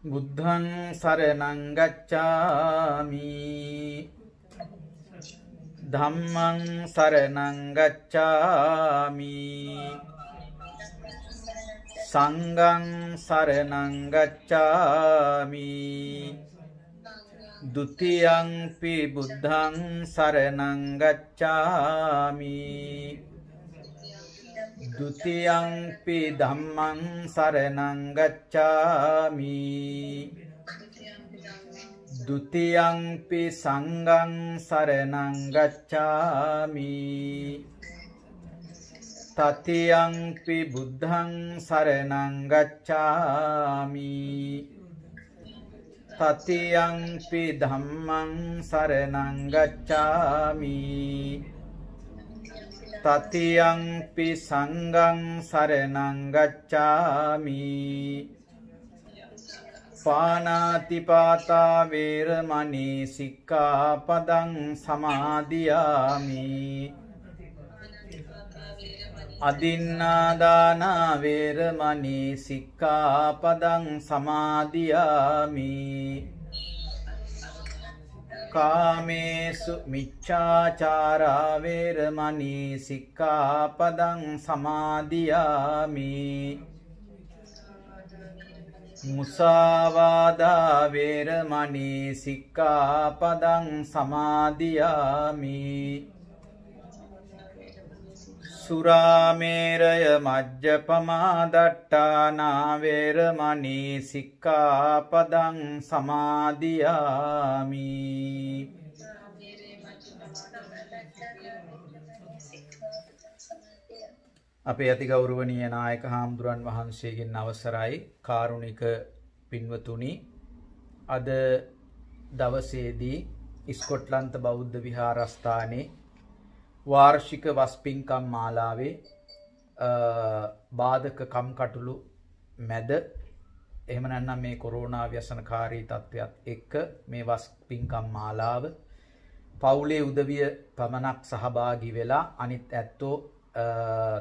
බුද්ධං සරණං ගච්ඡාමි ධම්මං සරණං ගච්ඡාමි සංඝං සරණං ගච්ඡාමි ဒ ුතියංපි බුද්ධං සරණං ගච්ඡාමි ဒ ුතියංපි ධම්මං සරණං ගච්ඡාමි ဒ ුතියංපි සංඝං සරණං ගච්ඡාමි တတိယံ පි බුද්ධං සරණං ගච්ඡාමි တတိယံ පි ධම්මං සරණං ගච්ඡාමි တတိယံ පි සංඝං සරණං ගච්ඡාමි පාණාති පාතා වේරමණී සික්ඛාපදං සමාදියාමි අදින්නාදාන වේරමණී සික්ඛාපදං සමාදියාමි කාමේසු මිච්ඡාචාරා වේරමණී සික්ඛාපදං සමාදියාමි මුසාවාදා වේරමණී සික්ඛාපදං සමාදියාමි සුරාමේරය මජ්ජපමා දට්ඨානා වේරමණී සික්ඛාපදං සමාදියාමි අපේ අති ගෞරවනීය නායක හාමුදුරන් වහන්සේගෙන් අවසරයි කාරුණික පින්වතුනි අද දවසේදී ස්කොට්ලන්ත බෞද්ධ විහාරස්ථානයේ වාර්ෂික වස්පින්කම් මාලාවේ බාධක කම්කටොළු මැද එහෙම නැත්නම් මේ කොරෝනා ව්‍යසනකාරී තත්ත්වයක් එක්ක මේ වස්පින්කම් මාලාව පවුලේ උදවිය පමණක් සහභාගී වෙලා අනිත් ඇත්තෝ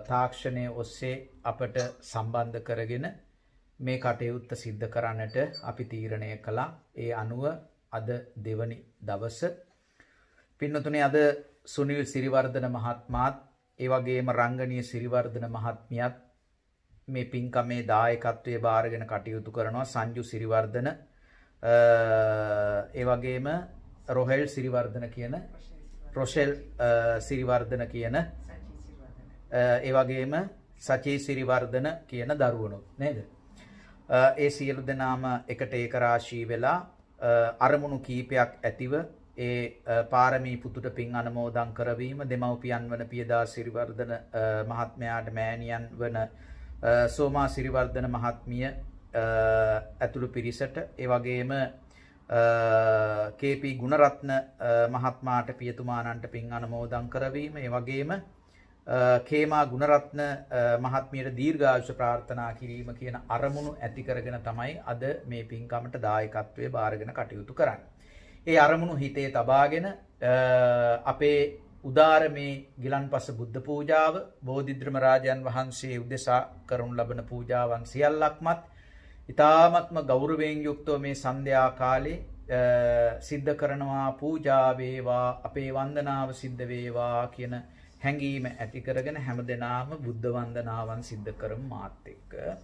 තාක්ෂණය ඔස්සේ අපට සම්බන්ධ කරගෙන මේ කටයුත්ත සිද්ධ කරන්නට අපි තීරණය කළා. ඒ අනුව අද දෙවනි දවස පින්නතුනේ අද සුනිල් සිරිවර්ධන මහත්මයාත් ඒ වගේම රංගනීය සිරිවර්ධන මහත්මියත් මේ පින්කමේ දායකත්වයේ බාරගෙන කටයුතු කරනවා. සංජු සිරිවර්ධන ඒ වගේම රොහෙල් සිරිවර්ධන කියන රොෂෙල් සිරිවර්ධන කියන ඒ වගේම සචී සිරිවර්ධන කියන දරුවනොත් නේද? ඒ සියලු දෙනාම එකට ඒකරාශී වෙලා අරමුණු කීපයක් ඇතිව ඒ පාරමී පුතුට පින් අනුමෝදන් කරවීම දෙමව්පියන් වන පියදා සිරිවර්ධන මහත්මයාට මෑණියන් වන සෝමා සිරිවර්ධන මහත්මිය ඇතුළු පිරිසට ඒ වගේම කේ.පී. ගුණරත්න මහත්මයාට පියතුමාණන්ට පින් අනුමෝදන් කරවීම ඒ වගේම කේමා ගුණරත්න මහත්මියට දීර්ඝායුෂ ප්‍රාර්ථනා කිරීම කියන අරමුණු ඇති කරගෙන තමයි අද මේ පින්කමට දායකත්වයේ බාරගෙන කටයුතු කරන්නේ. ඒ අරමුණු හිතේ තබාගෙන අපේ උදාර මේ ගිලන්පස බුද්ධ පූජාව බෝධිද්‍රම රාජයන් වහන්සේ උදෙසා කරනු ලබන පූජාවන් සියල්ලක්මත් ඊ타ත්ම ගෞරවයෙන් යුක්තව මේ සන්ධ්‍යා කාලේ සිද්ධ කරනවා. පූජා වේවා අපේ වන්දනාව සිද්ධ වේවා කියන හැඟීම ඇති කරගෙන හැමදෙනාම බුද්ධ වන්දනාවන් සිද්ධ කරමු මාත් එක්ක.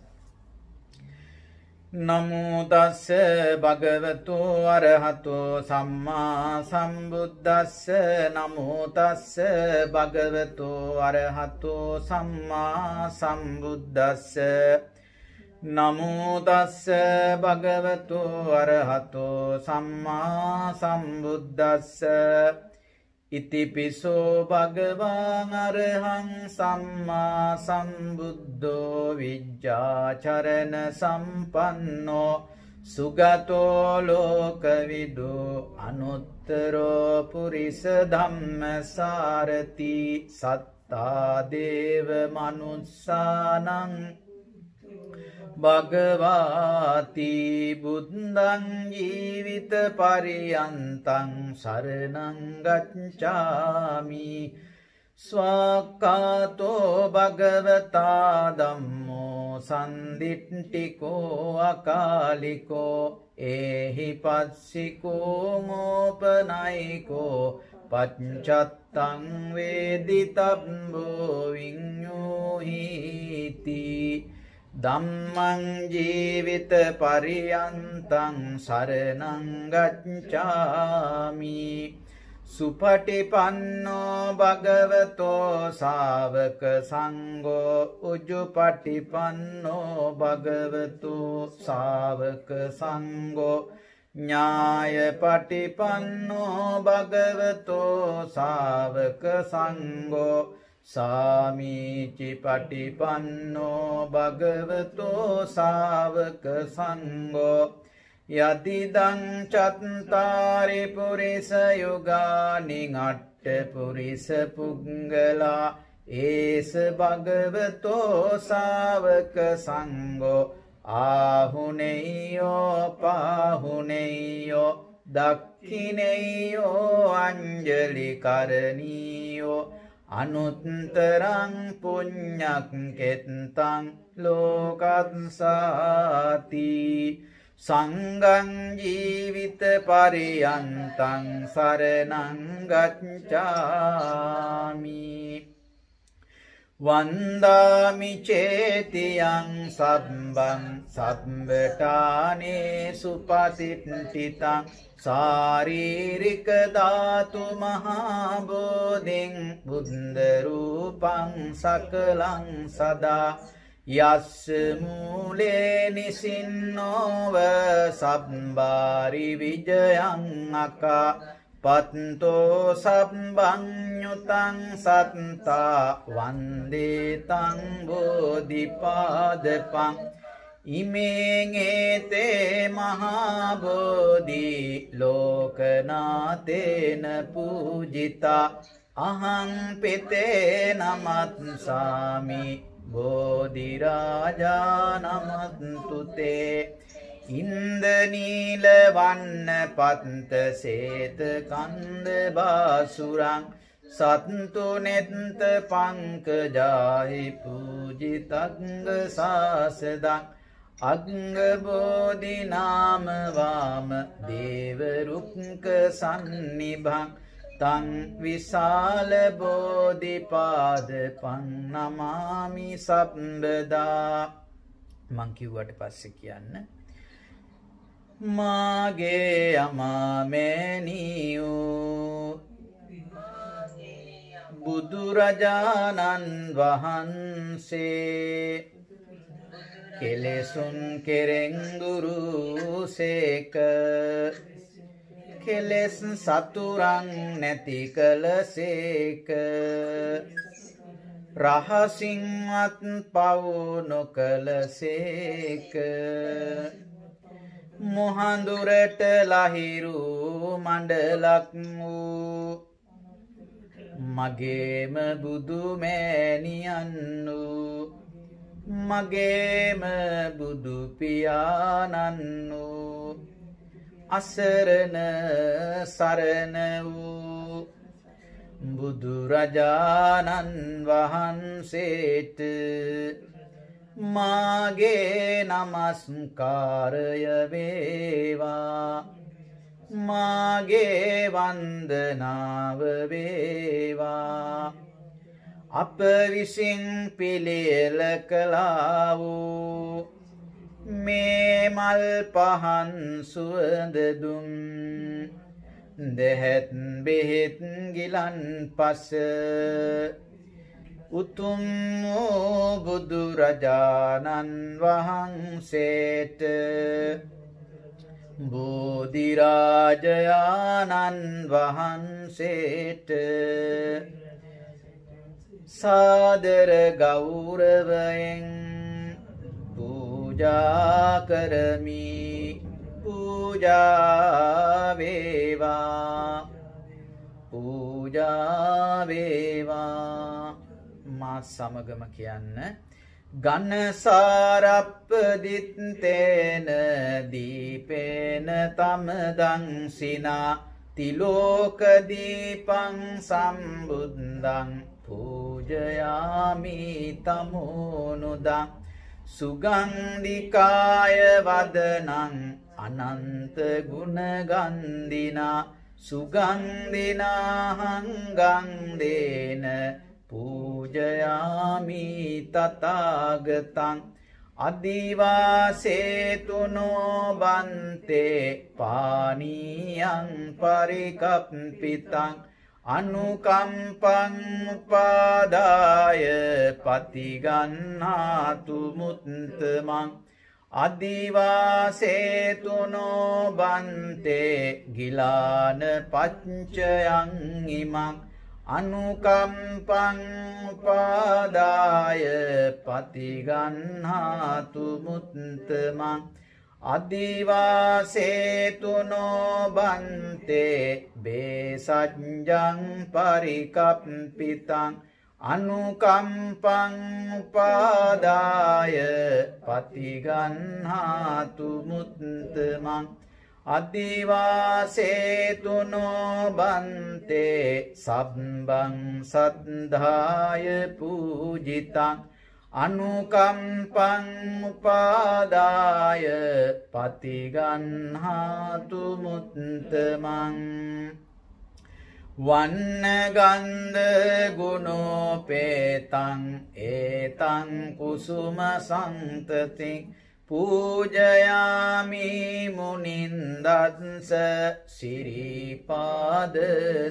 නමෝ තස්ස භගවතු අරහතෝ සම්මා සම්බුද්දස්ස නමෝ තස්ස භගවතු අරහතෝ සම්මා සම්බුද්දස්ස නමෝ තස්ස භගවතු අරහතෝ සම්මා සම්බුද්දස්ස ඉතිපිසෝ භගවාන් අරහං සම්මා සම්බුද්ධෝ විජ්ජාචරණ සම්පන්නෝ සුගතෝ ලෝකවිදු අනුත්තරෝ පුරිස ධම්මසාරති සත්තා දේව මනුස්සානං භගවාති බුද්ධං ජීවිත පරියන්තං සරණං ගච්ඡාමි ස්වාක්ඛාතෝ භගවතා ධම්මෝ සන්දිට්ඨිකෝ අකාලිකෝ ඒහි පස්සිකෝ මෝපනයිකෝ පච්චත්තං වේදිතබ්බෝ විඤ්ඤෝහිති ධම්මං ජීවිත පරියන්තං සරණං ගච්ඡාමි සුපටිපන්නෝ භගවතෝ ශාවක සංඝෝ උජුපටිපන්නෝ භගවතෝ ශාවක සංඝෝ ඥායපටිපන්නෝ භගවතෝ ශාවක සංඝෝ සාමීචි පටිපන්නෝ භගවතෝ ශාවක සංඝෝ යතිදං චත්තාරි පුරිස යුගානි අට්ඨ පුරිස පුංගලා ඒස භගවතෝ ශාවක සංඝෝ ආහුනේයෝ පාහුනේයෝ දක්ඛිනේයෝ අංජලි කරණීයෝ අනුත්තරං පුඤ්ඤක් කෙත්තං ලෝකස්සාති සංඝං ජීවිත පරියන්තං සරණං ගච්ඡාමි වන්දාමි චේතියං සබ්බං සබ්බඨානේ සුපතිට්ඨිතං සාරීරික ධාතු මහා බෝධින් බුද්ධ රූපං සකලං සදා යස්ස මූලේ නිසින්නෝව සබ්බාරි විජයං අකා පත්තෝ සබ්බඤ්ඤුතං සත්තා වන්දේ තං බෝධිපාදපං ඉමේං ඒතේ මහා බෝධි ලෝකනාතේන පූජිතා අහං පිතේ නමත්සාමි බෝධි රාජා නමන්තුතේ ඉන්දනීල වන්න පත්ත සේත කන්ද බාසුරං සත්තු නෙත්ත පංකජාහි පූජිතංග සාසදං අංග බෝධි නාම වාම දේව රුක්ක සන්නිභං තං විශාල බෝධිපාද පන්නමාමි සම්බදා මං කිව්වට පස්සේ කියන්න මාගේ අමාමෑණියෝ බුදුරජාණන් වහන්සේ කෙලෙසුන් කෙරෙන් දුරුසේක කෙලෙස් සතුරන් නැති කළසේක රහසින්වත් පව් නොකළසේක මොහඳුරට ලහිරු මණ්ඩලක් වූ මගේම බුදු මෑණියන්නු මගේම බුදු පියාණන්නු අසරණ සරණ වූ බුදුරජාණන් වහන්සේට මාගේ නමස්කාරය වේවා මාගේ වන්දනාව වේවා අප විසින් පිළියෙල කළා වූ මේ මල් පහන් සුවඳ දුම් දෙහෙත් බෙහෙත් ගිලන් පස උතුම් වූ බුදුරජාණන් වහන්සේට බෝධිරාජයාණන් වහන්සේට සාදර ගෞරවයෙන් පූජා කරමි පූජා වේවා පූජා වේවා මා සමගම කියන්න ගන්නසාරප්ප දිත්තේන දීපේන තමදං සිනා තිලෝක දීපං සම්බුද්ධං පූජයාමි තමෝනුදං සුගන්ධිකාය වදනං අනන්ත ගුණ ගන්ධිනා සුගන්ධිනාහං ගන්ධේන පූජයාමි තථාගතං අදිවාසේතුනෝ බන්තේ පානීයං පරිකප්පිතං අනුකම්පං උපාදාය පතිගන්නාතු මුත්තමං අදිවාසේතුනෝ බන්තේ ගිලාන පච්චයං ඉමං අනුකම්පං උපාදාය පතිගන්නාතු මුත්තමං අදිවාසේතුනෝ බන්තේ බේසජ්ජං පරිකප්පිතං අනුකම්පං උපාදාය පතිගන්නාතු මුත්තමං අදිවාසේතුනෝ බන්තේ සබ්බං සද්ධාය පූජිතං අනුකම්පං උපාදාය පතිගන්නාතු මුත්තමං වන්නගන්ධ ගුණෝපේතං ඒතං කුසුම සන්තතින් පූජයාමි මුනින්දත්ස සිරිපාද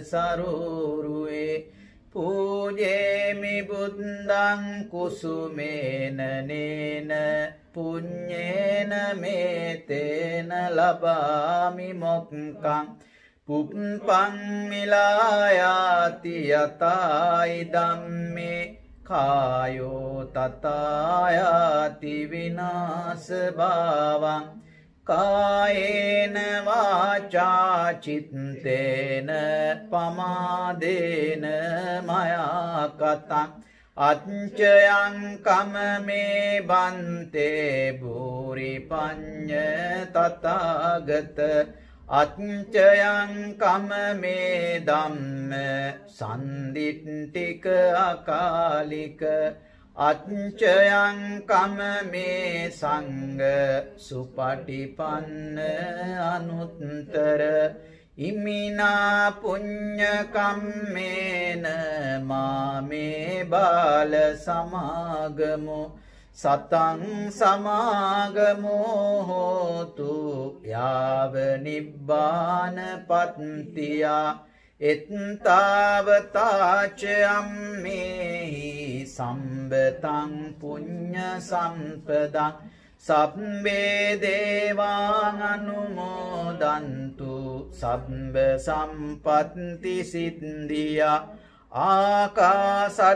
සරෝරුවේ පූජේමි බුද්ධං කුසුමේන නේන පුඤ්ඤේන මේතේන ලබාමි මොක්ඛං පුප්පං මිලායාති යතයි ධම්මේ කායෝ තතායාති විනාශ භාවං කායේන වාචා චිත්තේන පමාදේන මයා කතං අච්චයං කමමේ බන්තේ භූරි පඤ්ඤ තථාගත අච්චයං කමමේ ධම්ම සන්දිට්ඨික අකාලික අච්චයං කමමේ සංඝ සුපටිපන්න අනුත්තර ඉමිනා පුඤ්ඤ කම්මේන මාමේ බාල සමාගමෝ සතං සමාගමෝ හෝතු යාව නිබ්බාන පත්තියා එත්තාවතාච අම්මේහි සම්බතං පුඤ්ඤ සම්පදං සබ්බේ දේවාං අනුමෝදන්තු සබ්බ සම්පත්ති සිද්ධියා ආකාසට්ටාච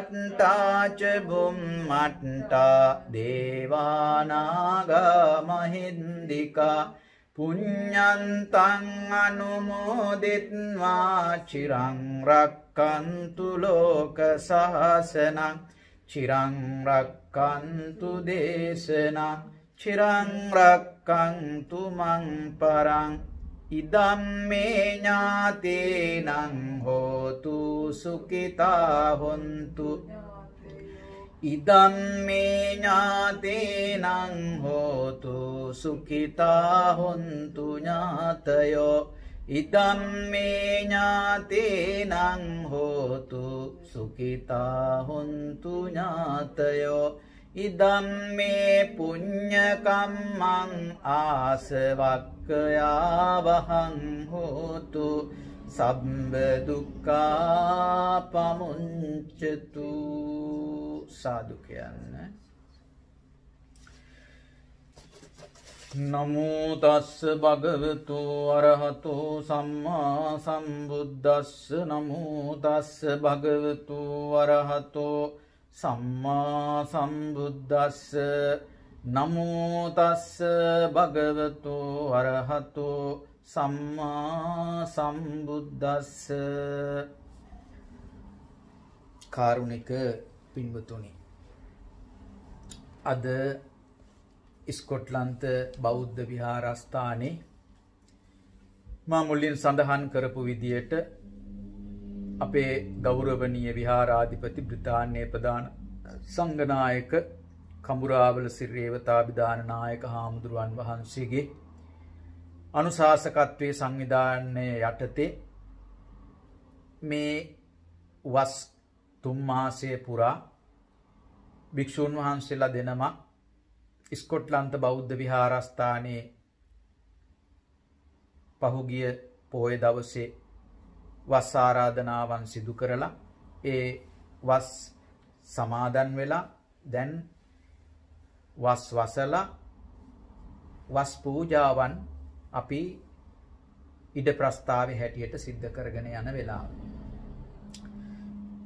බුම්මට්ටා දේවානාගා මහින්దికා පුඤ්ඤන්තං අනුමෝදිත්වා චිරං රක්칸තු ලෝක සහසනං චිරං රක්칸තු දේශනං චිරං රක්칸තු මං පරං ඉදම්මේ ඥාතේනං හෝතු සුඛිතා හොන්තු ඉදම්මේ ඥාතේනං හෝතු සුඛිතා හොන්තු ඥාතයෝ ඉදම්මේ ඥාතේනං හෝතු සුඛිතා හොන්තු ඥාතයෝ ඉදම්මේ පුඤ්ඤ කම්මං ආසවක්ඛයාවහං හෝතු සබ්බ දුක්ඛා පමුඤ්චතු සාදු කියන්න. නමෝ තස්ස භගවතු අරහතෝ සම්මා සම්බුද්දස්ස නමෝ තස්ස භගවතු අරහතෝ සම්මා සම්බුද්දස්ස නමෝ තස්ස භගවතු අරහතෝ සම්මා සම්බුද්දස්ස. කාරුණික පින්වතුනි, අද ස්කොට්ලන්ත බෞද්ධ විහාරස්ථානයේ මා මුලින් සඳහන් කරපු විදියට අපේ ගෞරවනීය විහාරාධිපති බ්‍රිතාන්‍යයේ ප්‍රධාන සංඝනායක කඹුරාවල සිරියවතාභිදාන නායක හාමුදුරුවන් වහන්සේගේ අනුශාසකත්වයේ සංවිධානය යටතේ මේ වස් 3 මාසය පුරා භික්ෂූන් වහන්සේලා දෙනමක් ස්කොට්ලන්ත බෞද්ධ විහාරස්ථානයේ පහුගිය පොහොය දවසේ වස් ආරාධනාවන් සිදු කරලා ඒ වස් සමාදන් වෙලා දැන් වස් වසලා වස් පූජාවන් අපි ඉඩ ප්‍රස්තාවයේ හැටියට සිද්ධ කරගෙන යන වෙලාව.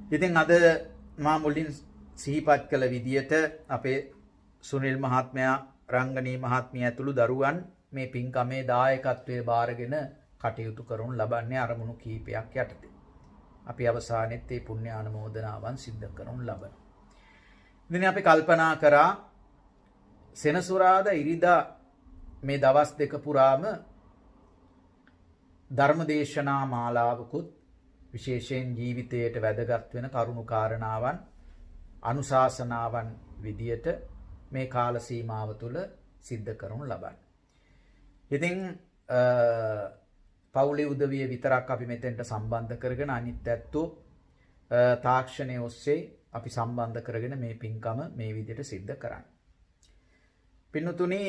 ඉතින් අද මා මුලින් සිහිපත් කළ විදියට අපේ සුනිල් මහත්මයා රංගනී මහත්මිය ඇතුළු දරුවන් මේ පින්කමේ දායකත්වයේ බාරගෙන කටයුතු කරනු ලබන්නේ අරමුණු කීපයක් යටතේ. අපි අවසානයේත් මේ පුණ්‍ය ආනුමෝදනාවන් සිද්ධ කරනු ලබනවා. ඉතින් අපි කල්පනා කරා සෙනසුරාදා ඉරිදා මේ දවස් දෙක පුරාම ධර්මදේශනා මාලාවකුත් විශේෂයෙන් ජීවිතයට වැදගත් වෙන කරුණු කාරණාවන් අනුශාසනාවන් විදියට මේ කාල සීමාව තුළ සිද්ධ කරනු ලබන්නේ. ඉතින් පවුලේ උදවිය විතරක් අපි මෙතෙන්ට සම්බන්ධ කරගෙන අනිත් ඇත්තෝ තාක්ෂණය ඔස්සේ අපි සම්බන්ධ කරගෙන මේ පින්කම මේ විදියට සිද්ධ කරන්නේ. පින්තුනි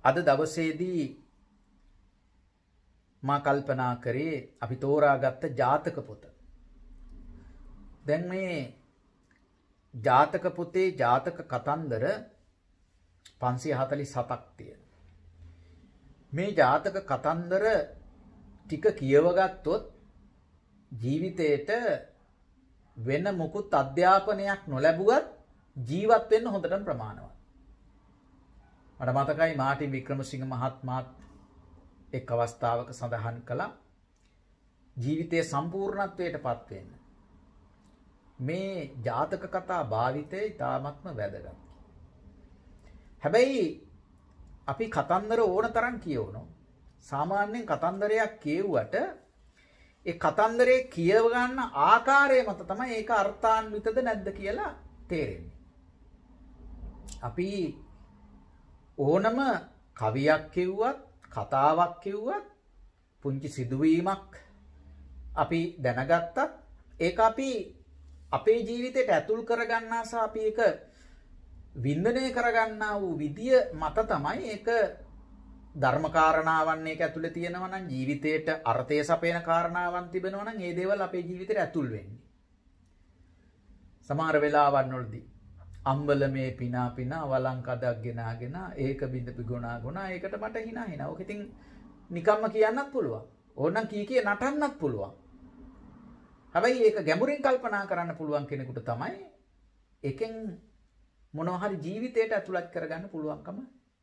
අද දවසේදී මා කල්පනා කරේ අපි තෝරාගත්ත ජාතක පොත. දැන් මේ ජාතක පොතේ ජාතක කතන්දර 547ක් තියෙනවා. මේ ජාතක කතන්දර ටික කියවගත්තොත් ජීවිතේට වෙන මොකුත් අධ්‍යාපනයක් නොලැබුවත් ජීවත් වෙන්න හොඳටම ප්‍රමාණවත්. මට මතකයි මාටින් වික්‍රමසිංහ මහත්මයාත් එක් අවස්ථාවක සඳහන් කළා ජීවිතයේ සම්පූර්ණත්වයට පත් වෙන්න මේ ජාතක කතා භාවිතය ඉතාමත්ම වැදගත්. හැබැයි අපි කතන්දර ඕන තරම් කියවනවා. සාමාන්‍යයෙන් කතන්දරයක් කියවුවට ඒ කතන්දරේ කියව ගන්න ආකාරය මත තමයි ඒක අර්ථාන්විතද නැද්ද කියලා තේරෙන්නේ. අපි ඕනම කවියක් කිව්වත් කතාවක් කිව්වත් පුංචි සිදුවීමක් අපි දැනගත්තත් ඒක අපි අපේ ජීවිතයට ඇතුල් කරගන්නා සහ අපි ඒක වින්දනය කරගන්නා වූ විදිය මත තමයි ඒක ධර්ම කාරණාවන් ඒක ඇතුලේ තියෙනවා නම් ජීවිතයට අර්ථය සපයන කාරණාවන් තිබෙනවා නම් ඒ දේවල් අපේ ජීවිතයට ඇතුල් වෙන්නේ. සමහර වෙලාවන් වලදී අම්බලමේ පිනා පිනා වලංකඩක් ගෙනාගෙන ඒක බින්ද පිගුණා ගුණා ඒකට මට hina hina. ඔක ඉතින් නිකම්ම කියන්නත් පුළුවන්. ඕනනම් කී නටන්නත් පුළුවන්. හැබැයි ඒක ගැඹුරින් කල්පනා කරන්න පුළුවන් කෙනෙකුට තමයි එකෙන් මොනවා හරි ජීවිතයට ඇතුළත් කරගන්න පුළුවන්කම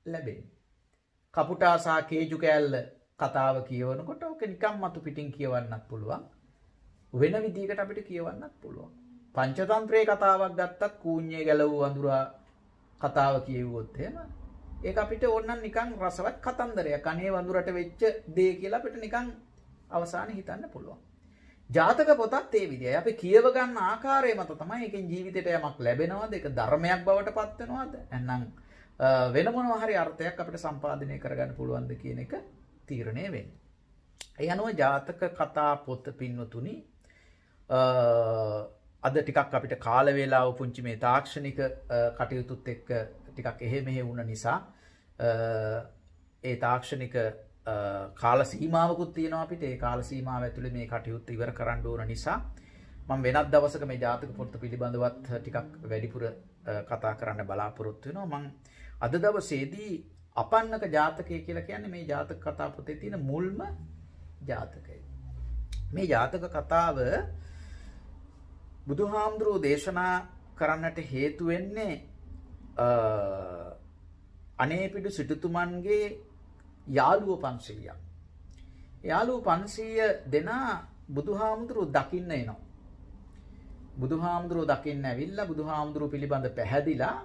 ලැබෙන්නේ. කපුටා සහ කේජු කෑල්ල කතාව කියවනකොට ඔක නිකම් මතු පිටින් කියවන්නත් පුළුවන්. වෙන විදිහකට අපිට කියවන්නත් පුළුවන්. පංචතන්ත්‍රයේ කතාවක් ගත්තත් කූඤ්ඤේ ගැලවූ වඳුරා කතාව කියවුවොත් එහෙම ඒක අපිට ඕනනම් නිකන් රසවත් කතන්දරයක්. අනේ වඳුරට වෙච්ච දේ කියලා අපිට නිකන් අවසානයේ හිතන්න පුළුවන්. ජාතක පොතත් ඒ විදිහයි. අපි කියව ගන්න ආකාරය මත තමයි එකෙන් ජීවිතයට යමක් ලැබෙනවද? ඒක ධර්මයක් බවට පත් වෙනවද? එහෙනම් වෙන මොනවා හරි අර්ථයක් අපිට සම්පාදනය කරගන්න පුළුවන්ද කියන එක තීරණය වෙන්නේ. ඒ අනුව ජාතක කතා පොත පින්වතුනි අද ටිකක් අපිට කාල වේලාව පුංචි මේ තාක්ෂණික කටයුතුත් එක්ක ටිකක් එහෙ මෙහෙ වුණ නිසා ඒ තාක්ෂණික කාල සීමාවකුත් තියෙනවා අපිට. ඒ කාල සීමාව ඇතුලේ මේ කටයුත්ත ඉවර කරන්න ඕන නිසා මම වෙනත් දවසක මේ ජාතක පොත පිළිබඳවත් ටිකක් වැඩිපුර කතා කරන්න බලාපොරොත්තු වෙනවා. මම අද දවසේදී අපන්නක ජාතකය කියලා කියන්නේ මේ ජාතක කතා පොතේ තියෙන මුල්ම ජාතකය. මේ ජාතක කතාව බුදුහාමුදුරුවෝ දේශනා කරන්නට හේතු වෙන්නේ අනේපිඩු සිටුතුමන්ගේ යාළුවෝ 500ක්. යාළුවෝ 500 දෙනා බුදුහාමුදුරුවෝ දකින්න එනවා. බුදුහාමුදුරුවෝ දකින්න ඇවිල්ලා බුදුහාමුදුරුවෝ පිළිබඳ පැහැදිලා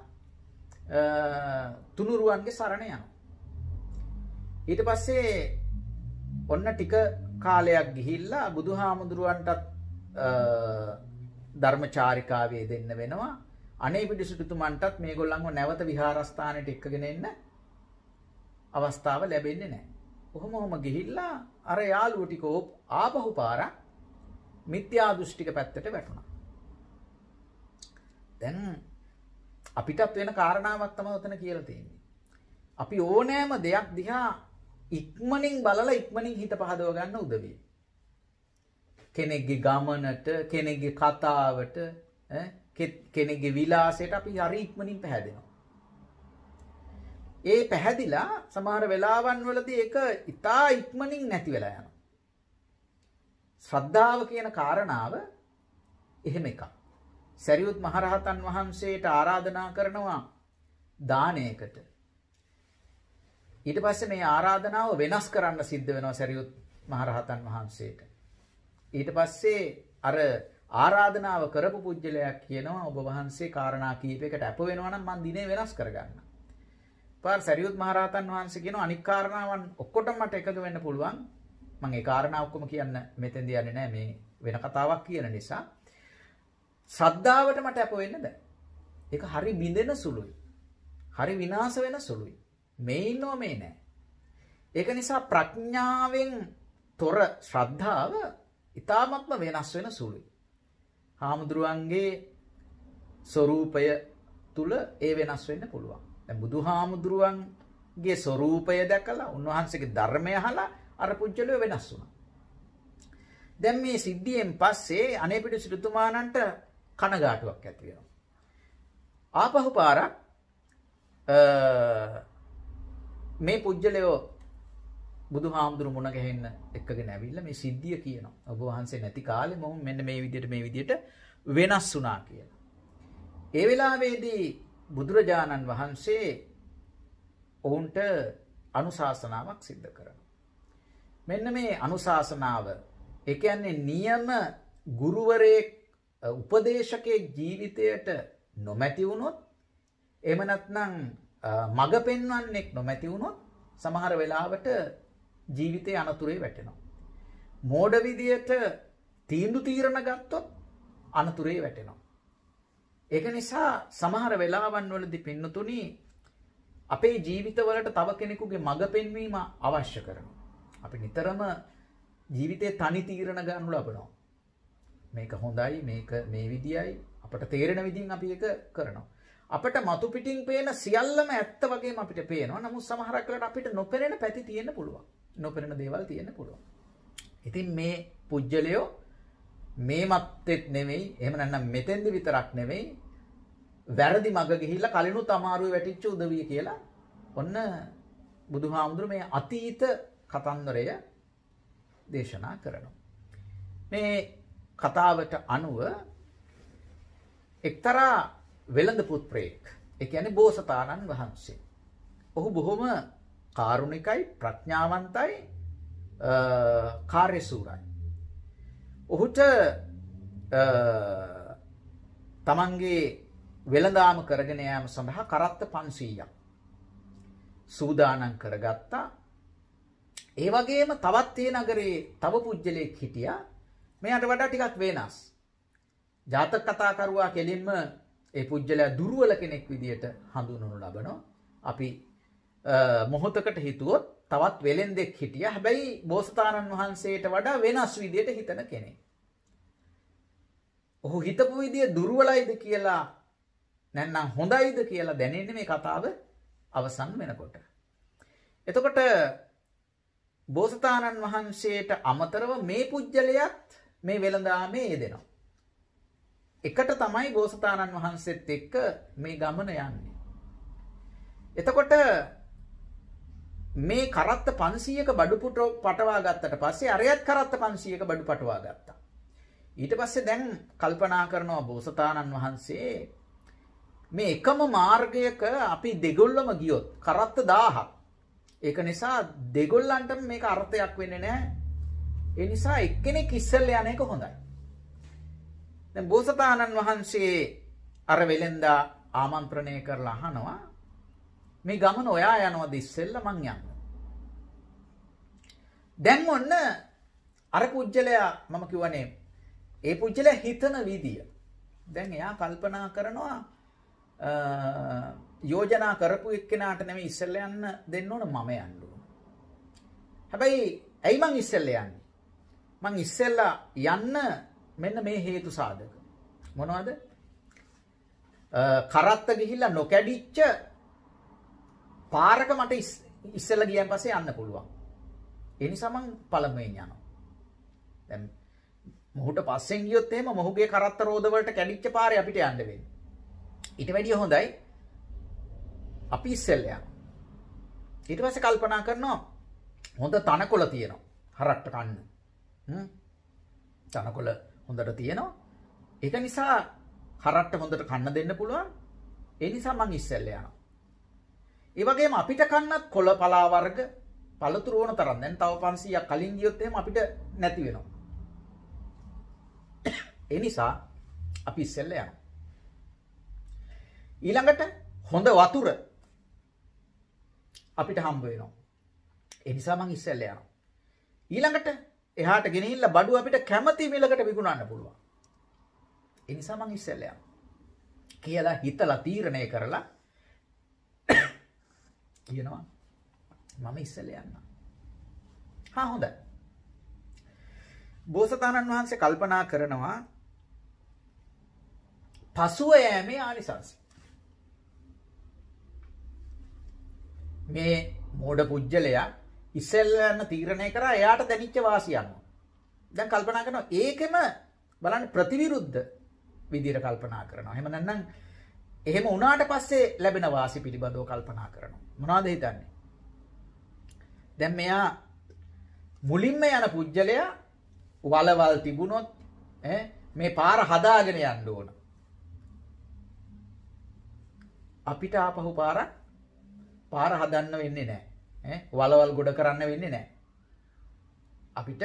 තුනුරුවන්ගේ සරණ යනවා. ඊට පස්සේ ඔන්න ටික කාලයක් ගිහිල්ලා බුදුහාමුදුරුවන්ටත් ධර්මචාරිකාවේ දෙන්න වෙනවා. අනේ පිටිසිටුතුමන්ටත් මේගොල්ලන්ව නැවත විහාරස්ථානයට එක්කගෙන එන්න අවස්ථාව ලැබෙන්නේ නැහැ. කොහොම ගිහිල්ලා අර යාළුවෝ ටික ආපහු පාරක් මිත්‍යා දෘෂ්ටික පැත්තට වැටුණා. දැන් අපිටත් වෙන කාරණාවක් තමයි උතන කියලා තියෙන්නේ. අපි ඕනෑම දෙයක් දිහා ඉක්මනින් බලලා ඉක්මනින් හිත පහදව ගන්න උදවිය. කෙනෙක්ගේ ගමනට, කෙනෙක්ගේ කතාවට, කෙනෙක්ගේ විලාසයට අපි හරි ඉක්මනින් පැහැදෙනවා. ඒ පැහැදිලා සමහර වෙලාවන් වලදී ඒක ඉතා ඉක්මනින් නැති වෙලා යනවා. ශ්‍රද්ධාව කියන කාරණාව එහෙම එකක්. සරියුත් මහරහතන් වහන්සේට ආරාධනා කරනවා දානයකට. ඊට පස්සේ මේ ආරාධනාව වෙනස් කරන්න සිද්ධ වෙනවා සරියුත් මහරහතන් වහන්සේට. ඊට පස්සේ අර ආරාධනාව කරපු පුජ්‍යලයා කියනවා ඔබ වහන්සේ කාරණා කීපයකට අප වෙනවා නම් මං දිනේ වෙනස් කරගන්න. පාර සරියුත් මහරහතන් වහන්සේ කියනවා අනික් කාරණාවන් ඔක්කොටම මට එකග වෙන්න පුළුවන්. මම ඒ කාරණා ඔක්කොම කියන්න මෙතෙන්දී යන්නේ නැහැ මේ වෙන කතාවක් කියන නිසා. ශ්‍රද්ධාවට මට අප වෙන්න බෑ. ඒක හරි බිඳෙන සුළුයි. හරි විනාශ වෙන සුළුයි. මේ ඉන්නව මේ නෑ. ඒක නිසා ප්‍රඥාවෙන් තොර ශ්‍රද්ධාව ඊ타ත්ම වෙනස් වෙන සුළුයි. හාමුදුරුවන්ගේ ස්වરૂපය තුල ඒ වෙනස් වෙන්න පුළුවන්. දැන් බුදුහාමුදුරුවන්ගේ ස්වરૂපය දැකලා උන්වහන්සේගේ ධර්මය අහලා අර පුජ්‍යලෝ වෙනස් වුණා. දැන් මේ සිද්ධියෙන් පස්සේ අනේපිඩු සිටුතුමාණන්ට කනගාටුවක් ඇති වෙනවා. ආපහු පාරක් මේ පුජ්‍යලෝ බුදුහාමුදුරු මුණ ගැහෙන්න එක්කගෙන ඇවිල්ලා මේ සිද්ධිය කියනවා. ඔබ වහන්සේ නැති කාලේ මම මෙන්න මේ විදියට වෙනස් වුණා කියලා. ඒ වෙලාවේදී බුදුරජාණන් වහන්සේ ඔවුන්ට අනුශාසනාවක් සිද්ධ කරනවා. මෙන්න මේ අනුශාසනාව ඒ කියන්නේ නියම ගුරුවරයෙක් උපදේශකයේ ජීවිතයට නොමැති වුණොත් එහෙම නැත්නම් මඟ පෙන්වන්නෙක් නොමැති වුණොත් සමහර වෙලාවට ජීවිතේ අනතුරේ වැටෙනවා. මෝඩ විදියට තීන්දුව తీරන ගත්තොත් අනතුරේ වැටෙනවා. ඒක නිසා සමහර වෙලාවන් වලදී පින්නතුණි අපේ ජීවිතවලට තව කෙනෙකුගේ මඟ පෙන්වීම අවශ්‍ය කරනවා. අපි නිතරම ජීවිතේ තනි තීරණ ගන්න ලබනවා. මේක හොඳයි මේක මේ විදියයි අපට තේරෙන විදිහින් අපි ඒක කරනවා. අපට මතු පිටින් පේන සියල්ලම ඇත්ත වගේම අපිට පේනවා. නමුත් සමහරක් වෙලාවට අපිට නොපෙනෙන පැති තියෙන්න පුළුවන්. නොපෙනෙන දේවල් තියෙන්න පුළුවන්. ඉතින් මේ පුජ්‍යලයෝ මේ මත්තෙත් නෙමෙයි, එහෙම නැත්නම් මෙතෙන්දි විතරක් නෙමෙයි, වැරදි මග ගිහිල්ලා කලිනුත් අමාරුවේ වැටිච්ච උදවිය කියලා ඔන්න බුදුහාමුදුරු මේ අතීත කතන්දරය දේශනා කරනවා. මේ කතාවට අනුව එක්තරා වෙළඳ පුත්‍රයෙක්, ඒ කියන්නේ බෝසතාණන් වහන්සේ. ඔහු බොහොම කාරුණිකයි, ප්‍රඥාවන්තයි, කාර්යසූරයි. ඔහුට තමන්ගේ වෙළඳාම කරගෙන යාම සඳහා කරත්ත 500ක් සූදානම් කරගත්තා. ඒ වගේම තවත් ඒ නගරේ තව පුජ්‍යලෙක් හිටියා. මෙයාට වඩා ටිකක් වෙනස්. ජාතක කතා කරුවා කෙලින්ම ඒ පුජ්‍යලයා දුර්වල කෙනෙක් විදියට හඳුන්වනු ලබනවා. අපි මොහොතකට හිතුවොත් තවත් වෙලෙන්දෙක් හිටියා. හැබැයි බෝසතාණන් වහන්සේට වඩා වෙනස් විදියට හිතන කෙනෙක්. ඔහු හිතපු විදිය දුර්වලයිද කියලා නැත්නම් හොඳයිද කියලා දැනෙන්නේ මේ කතාව අවසන් වෙනකොට. එතකොට බෝසතාණන් වහන්සේට අමතරව මේ පුජ්‍යලයාත් මේ වෙළඳාමේ යෙදෙනවා. එකට තමයි බෝසතාණන් වහන්සේත් එක්ක මේ ගමන යන්නේ. එතකොට මේ කරත්ත 500ක බඩු පටවා ගත්තට පස්සේ අරයත් කරත්ත 500ක බඩු පටවා ගත්තා. ඊට පස්සේ දැන් කල්පනා කරනවා බෝසතාණන් වහන්සේ මේ එකම මාර්ගයක අපි දෙගොල්ලම ගියොත් කරත්ත 1000ක්. ඒක නිසා දෙගොල්ලන්ටම මේක අර්ථයක් වෙන්නේ නැහැ. ඒ නිසා එක්කෙනෙක් ඉස්සෙල්ලා යන එක හොඳයි. දැන් බෝසතාණන් වහන්සේ අර වෙලෙන්දා ආමන්ත්‍රණය කරලා අහනවා මේ ගමන ඔයා යනවද ඉස්සෙල්ලා මං යන්න. දැන් ඔන්න අර පුජ්‍යලයා මම කියවනේ ඒ පුජ්‍යලයා හිතන විදිය දැන් එයා කල්පනා කරනවා යෝජනා කරපු එක්කෙනාට නෙමෙයි ඉස්සෙල්ලා යන්න දෙන්න ඕන මම යන්න ඕන. හැබැයි ඇයි මං ඉස්සෙල්ලා යන්නේ? මං ඉස්සෙල්ලා යන්න මෙන්න මේ හේතු සාධක. මොනවද? කරත්ත ගිහිල්ලා නොකැඩිච්ච පාරක මට ඉස්සෙල්ලා ගියන් පස්සේ යන්න පුළුවන්. ඒ නිසා මං පළමුවෙන් යනවා. දැන් මොහුට පස්සෙන් ගියොත් එහෙම මොහුගේ කරත්ත රෝද වලට කැඩිච්ච පාරේ අපිට යන්න වෙන්නේ. ඊට වැඩිය හොඳයි අපි ඉස්සෙල්ලා යනවා. ඊට පස්සේ කල්පනා කරනවා හොඳ තනකොළ තියෙනවා හරක්ට කන්න. තනකොළ හොඳට තියෙනවා. ඒක නිසා හරක්ට හොඳට කන්න දෙන්න පුළුවන්. ඒ නිසා මං ඉස්සෙල්ලා යනවා. ඒ වගේම අපිට කන්නත් කොළ පලා වර්ග පළතුරු ඕන තරම්. දැන් තව 500ක් කලින් ගියොත් එහෙම අපිට නැති වෙනවා. ඒ නිසා අපි ඉස්සෙල්ලා යනවා. ඊළඟට හොඳ වතුර අපිට හම්බ වෙනවා. ඒ නිසා මං ඉස්සෙල්ලා යනවා. ඊළඟට එහාට ගෙනිහිල්ලා බඩු අපිට කැමති මිලකට විකුණන්න පුළුවන්. ඒ නිසා මං ඉස්සෙල්ලා යනවා. කියලා හිතලා තීරණය කරලා කියනවා මම ඉස්සෙල්ලා යන්නම්. හොඳයි. බෝසතාණන් වහන්සේ කල්පනා කරනවා පසුව යෑමේ ආනිසංස. මේ මෝඩ පුජ්‍යලයා ඉස්සෙල්ලා යන තීරණය කරා එයාට දැනිච්ච වාසියක්. දැන් කල්පනා කරනවා ඒකෙම බලන්න ප්‍රතිවිරුද්ධ විදියට කල්පනා කරනවා. එහෙම නැත්නම් එහෙම වුණාට පස්සේ ලැබෙන වාසි පිළිබඳව කල්පනා කරනවා. මොනවද හිතන්නේ? දැන් මෙයා මුලින්ම යන පුජ්‍යලයා වලවල් තිබුණොත් මේ පාර හදාගෙන යන්න ඕන. අපිට ආපහු පාර හදන්න වෙන්නේ නැහැ. වලවල් ගොඩ කරන්න වෙන්නේ නැහැ. අපිට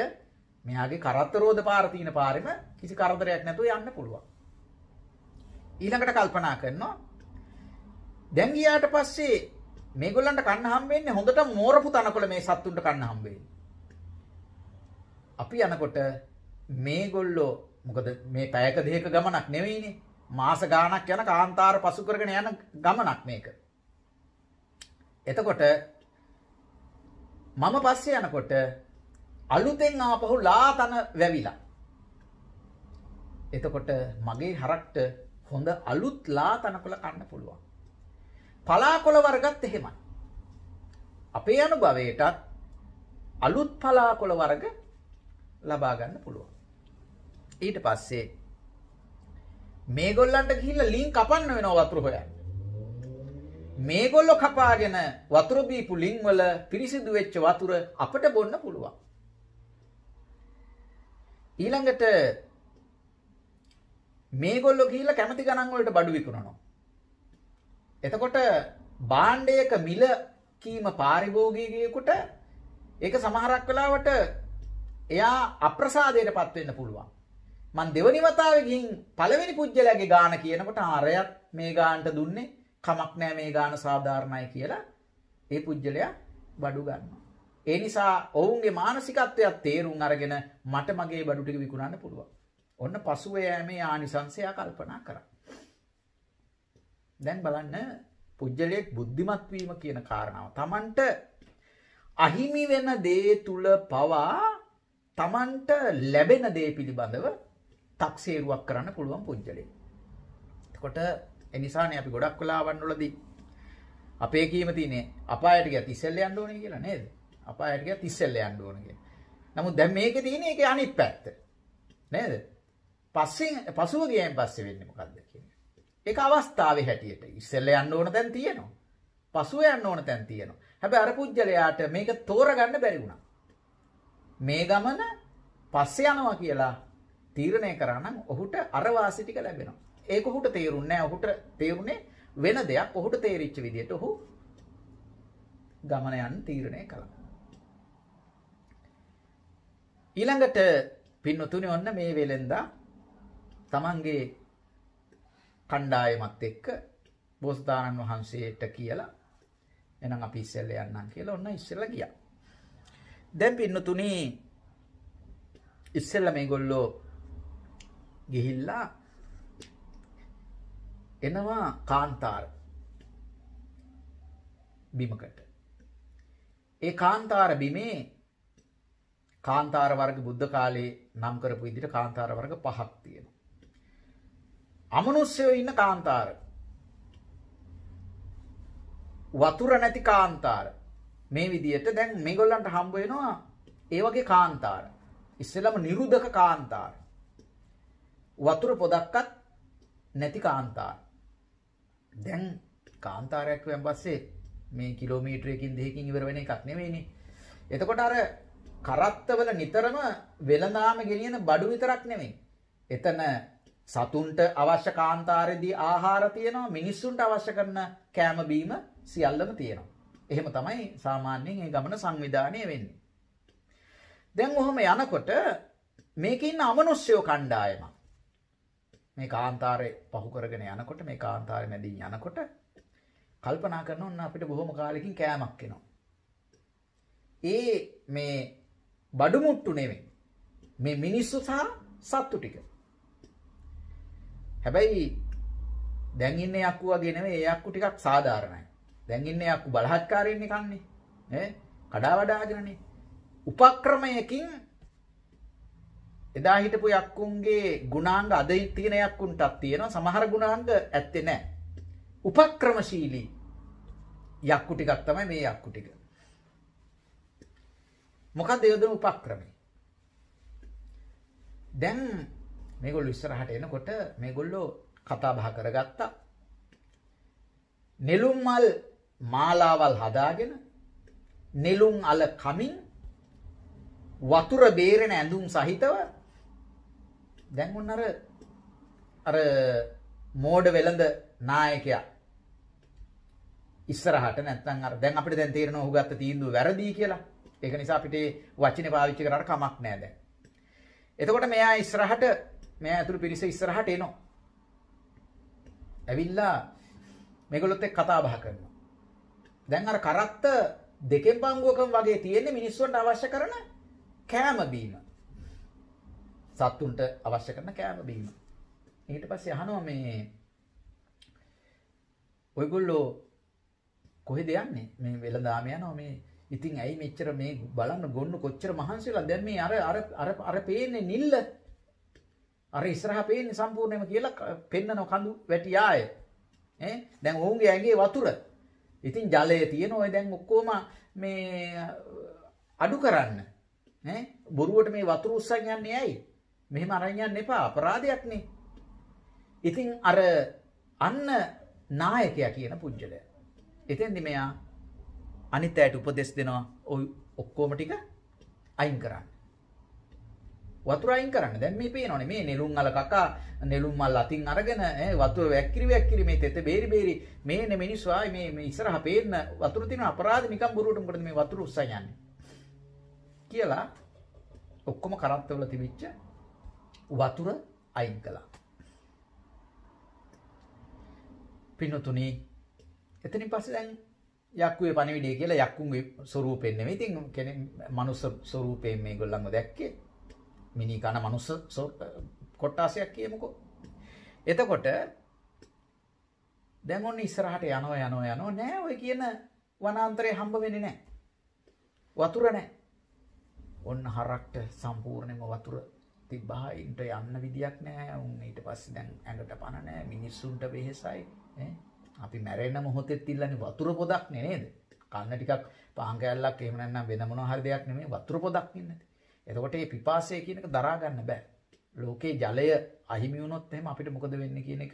මෙයාගේ කරත්ත රෝද පාර තියෙන පාරෙම කිසි කරදරයක් නැතුව යන්න පුළුවන්. ඊළඟට කල්පනා කරනවා දැන් ගියාට පස්සේ මේගොල්ලන්ට කන්න හම්බ වෙන්නේ හොඳට මෝරපු තනකොළ මේ සත්තුන්ට කන්න හම්බ වෙන්නේ. අපි යනකොට මේගොල්ලෝ මොකද මේ පැයක දෙක ගමනක් නෙවෙයිනේ. මාස ගාණක් යන කාන්තාර පසු කරගෙන යන ගමනක් මේක. එතකොට මම පස්සේ යනකොට අලුතෙන් ආපහු ලාතන වැවිලා. එතකොට මගේ හරක්ට හොඳ අලුත් ලාතනකොළ කන්න පුළුවන්. පලාකොළ වර්ගත් එහෙමයි. අපේ අනුභවයටත් අලුත් පලාකොළ වර්ග ලබා ගන්න පුළුවන්. ඊට පස්සේ මේගොල්ලන්ට ගිහිල්ලා ලින් කපන්න වෙනවා වතුර හොයන්න. මේගොල්ලෝ කපාගෙන වතුර බීපු ලින් වල පිරිසිදු වෙච්ච වතුර අපට බොන්න පුළුවන්. ඊළඟට මේගොල්ලෝ ගිහිල්ලා කැමති ගණන් වලට බඩු විකුණනවා. එතකොට භාණ්ඩයක මිල කීම පාරිභෝගිකයෙකුට ඒක සමහරක් වෙලාවට එයා අප්‍රසාදයටපත් වෙන්න පුළුවන්. මං දෙවනි වතාවේ ගිහින් පළවෙනි පුජ්‍යලයාගේ ගාන කියනකොට ආරයත් මේ ගානට දුන්නේ කමක් නැහැ මේ ගාන සාධාරණයි කියලා ඒ පුජ්‍යලයා බඩු ගන්නවා. ඒ නිසා ඔවුන්ගේ මානසිකත්වයක් තේරුම් අරගෙන මට මගේ බඩු ටික විකුණන්න පුළුවන්. ඔන්න පසුව යෑමේ ආනිසංසය කල්පනා කරා. දැන් බලන්න පුජ්‍යලයක් බුද්ධිමත් වීම කියන කාරණාව. Tamanට අහිමි වෙන දේ තුල පවා Tamanට ලැබෙන දේ පිළිබඳව තක්සේරුවක් කරන්න පුළුවන් පුජ්‍යලෙක්. එතකොට ඒ නිසානේ අපි ගොඩක් වෙලාවන් වලදී අපේ කීම තියෙන්නේ අපායට ගියත් ඉස්සෙල්ලා යන්න ඕනේ කියලා නේද? අපායට ගියත් ඉස්සෙල්ලා යන්න ඕනේ කියලා. නමුත් දැන් මේකේ තියෙන්නේ ඒකේ අනිත් පැත්ත. නේද? පසුව ගියන් පස්සේ වෙන්නේ මොකද්ද කියන්නේ? ඒක අවස්ථාවේ හැටියට ඉස්සෙල්ලා යන්න ඕන තැන් තියෙනවා. පසුව යන්න ඕන තැන් තියෙනවා. හැබැයි අර පුජ්‍යලයාට මේක තෝරගන්න බැරි වුණා. මේ ගමන පස්සේ යනවා කියලා තීරණය කරා නම් ඔහුට අර වාසි ටික ලැබෙනවා. ඒක ඔහුට තේරුන්නේ නැහැ. ඔහුට තේරුනේ වෙන දෙයක්. ඔහුට තේරිච්ච විදිහට ඔහු ගමන යන්න තීරණය කළා. ඊළඟට පින්නතුනේ ඔන්න මේ වෙලෙන්දා තමන්ගේ කණ්ඩායමත් එක්ක බෝසතාණන් වහන්සේට කියලා එහෙනම් අපි ඉස්සෙල්ලා යන්නම් කියලා ඔන්න ඉස්සෙල්ලා ගියා. දැන් පින්නතුනි ඉස්සෙල්ලා මේගොල්ලෝ ගිහිල්ලා එනවා කාන්තාර බිමකට. ඒ කාන්තාර බිමේ කාන්තාර වර්ග බුද්ධ කාලේ නම් කරපු විදිහට කාන්තාර වර්ග 5ක් තියෙනවා. අමනුෂ්‍යයෝ ඉන්න කාන්තාර. වතුර නැති කාන්තාර. මේ විදිහට දැන් මේගොල්ලන්ට හම්බ වෙනවා ඒ වගේ කාන්තාර. ඉස්සෙල්ලාම නිරුද්ධක කාන්තාර. වතුර පොදක්වත් නැති කාන්තාර. දැන් කාන්තාරයක් වෙන පස්සේ මේ කිලෝමීටරයකින් දෙකකින් ඉවර වෙන එකක් නෙවෙයිනේ. එතකොට අර කරත්තවල නිතරම වෙළඳාම ගෙනියන බඩු විතරක් නෙමෙයි. එතන සතුන්ට අවශ්‍ය කාන්තාරයේදී ආහාර තියෙනවා, මිනිස්සුන්ට අවශ්‍ය කරන කෑම බීම සියල්ලම තියෙනවා. එහෙම තමයි සාමාන්‍යයෙන් මේ ගමන සංවිධානය වෙන්නේ. දැන් ඔහොම යනකොට මේකේ ඉන්න අමනුෂ්‍යෝ කණ්ඩායම මේ කාන්තාරේ පහු කරගෙන යනකොට මේ කාන්තාරේ මැදින් යනකොට කල්පනා කරනවා ඔන්න අපිට බොහොම කාලෙකින් කෑමක් එනවා. මේ බඩු මුට්ටු නෙමෙයි. මේ මිනිස්සු සහ සත්තු ටික. හැබැයි දැන් ඉන්නේ යක්කු වගේ නෙමෙයි. ඒ යක්කු ටිකක් සාධාරණයි. දැන් ඉන්නේ යක්කු බලහත්කාරයින්නේ කන්නේ. කඩා වඩාගෙනනේ. උපක්‍රමයකින් එදා හිටපු යක්කුන්ගේ ගුණාංග අද තියෙන යක්කුන්ටත් තියෙනවා. සමහර ගුණාංග ඇත්තේ නැහැ. උපක්‍රමශීලී යක්කු ටිකක් තමයි මේ යක්කු ටික. මොකක්ද යොදන උපක්‍රමය? දැන් මේගොල්ලෝ ඉස්සරහට එනකොට මේගොල්ලෝ කතා බහ කරගත්තා. නෙළුම් මල් මාලාවල් හදාගෙන නෙළුම් අල කමින් වතුර බේරෙන ඇඳුම් සහිතව දැන් උන් අර මෝඩ වෙළඳ නායකයා ඉස්සරහට නැත්නම් අර දැන් අපිට දැන් තේරෙනවා ඔහු ගත්ත තීන්දුව වැරදි කියලා. ඒක නිසා අපිට වචනේ පාවිච්චි කරාට කමක් නැහැ දැන්. එතකොට මෙයා ඉස්සරහට මෙයා ඇතුළු පිරිස ඉස්සරහට එනවා. ඇවිල්ලා මේගොල්ලොත් එක්ක කතා බහ කරනවා. දැන් අර කරත්ත දෙකෙන් පංගුවකම වගේ තියෙන්නේ මිනිස්සුන්ට අවශ්‍ය කරන කෑම බීම. සත්තුන්ට අවශ්‍ය කරන කෑම බීම. ඊට පස්සේ අහනවා මේ ඔයගොල්ලෝ කොහෙද යන්නේ? මේ වෙළඳාම යනවා මේ. ඉතින් ඇයි මෙච්චර මේ බලන්න ගොන්න කොච්චර මහන්සිලා දැන් මේ අර පේන්නේ නිල්ල. අර ඉස්සරහා පේන්නේ සම්පූර්ණයෙන්ම කියලා පෙන්නන කඳු වැටියාය. දැන් ඔවුන්ගේ ඇඟේ වතුර. ඉතින් ජලය තියෙන ඔය දැන් ඔක්කොම මේ අඩු කරන්න. බොරුවට මේ වතුර උස්සන් යන්නේ ඇයි? මෙහෙම අරන් යන්න එපා. අපරාධයක් නේ. ඉතින් අර අන්න නායකයා කියන පුජ්‍යලයා. එතෙන්දි මෙයා අනිත් අයට උපදෙස් දෙනවා ඔය ඔක්කොම ටික අයින් කරන්න. වතුර අයින් කරන්න. දැන් මේ පේනවනේ මේ නෙළුම් අල කකා නෙළුම් මල් අතින් අරගෙන වතුර වැක්කිරි මේ තෙත බේරි මේනේ මිනිස්සු ආයි මේ ඉස්සරහා පේන්න වතුර තියෙන අපරාධ නිකන් බොරුවට මොකද මේ වතුර උස්සන් යන්නේ කියලා ඔක්කොම කරත්තවල තිබිච්ච වතුර අයින් කළා. පින්නතුනි එතනින් පස්සේ දැන් යක්කුවේ පණිවිඩය කියලා යක්කුන්ගේ ස්වරූපෙන් නෙමෙයි. ඉතින් කෙනෙක් මනුස්ස ස්වරූපයෙන් මේගොල්ලන්ව දැක්කේ. මිනි කන මනුස්ස කොට්ටාසයක් කියමුකෝ. එතකොට දැන් ඔන්න ඉස්සරහට යනවා නෑ ඔය කියන වනාන්තරේ හම්බ වෙන්නේ නෑ. වතුර නෑ. ඔන්න හරක්ට සම්පූර්ණයෙන්ම වතුර තිබ්බා. ඉන්ට යන්න විදියක් නෑ. උන් ඊට පස්සේ දැන් ඇඟට පණ නෑ. මිනිස්සුන්ට වෙහෙසයි. අපි මැරෙන මොහොතෙත් ඉල්ලන්නේ වතුර පොදක් නේද? කන්න ටිකක් පාන් කෑල්ලක් එහෙම නැත්නම් වෙන මොනවා හරි දෙයක් නෙමෙයි වතුර පොදක් ඉන්නේ. එතකොට මේ පිපාසය කියන එක දරා ගන්න බෑ. ලෝකේ ජලය අහිමි වුණොත් එහෙම අපිට මොකද වෙන්නේ කියන එක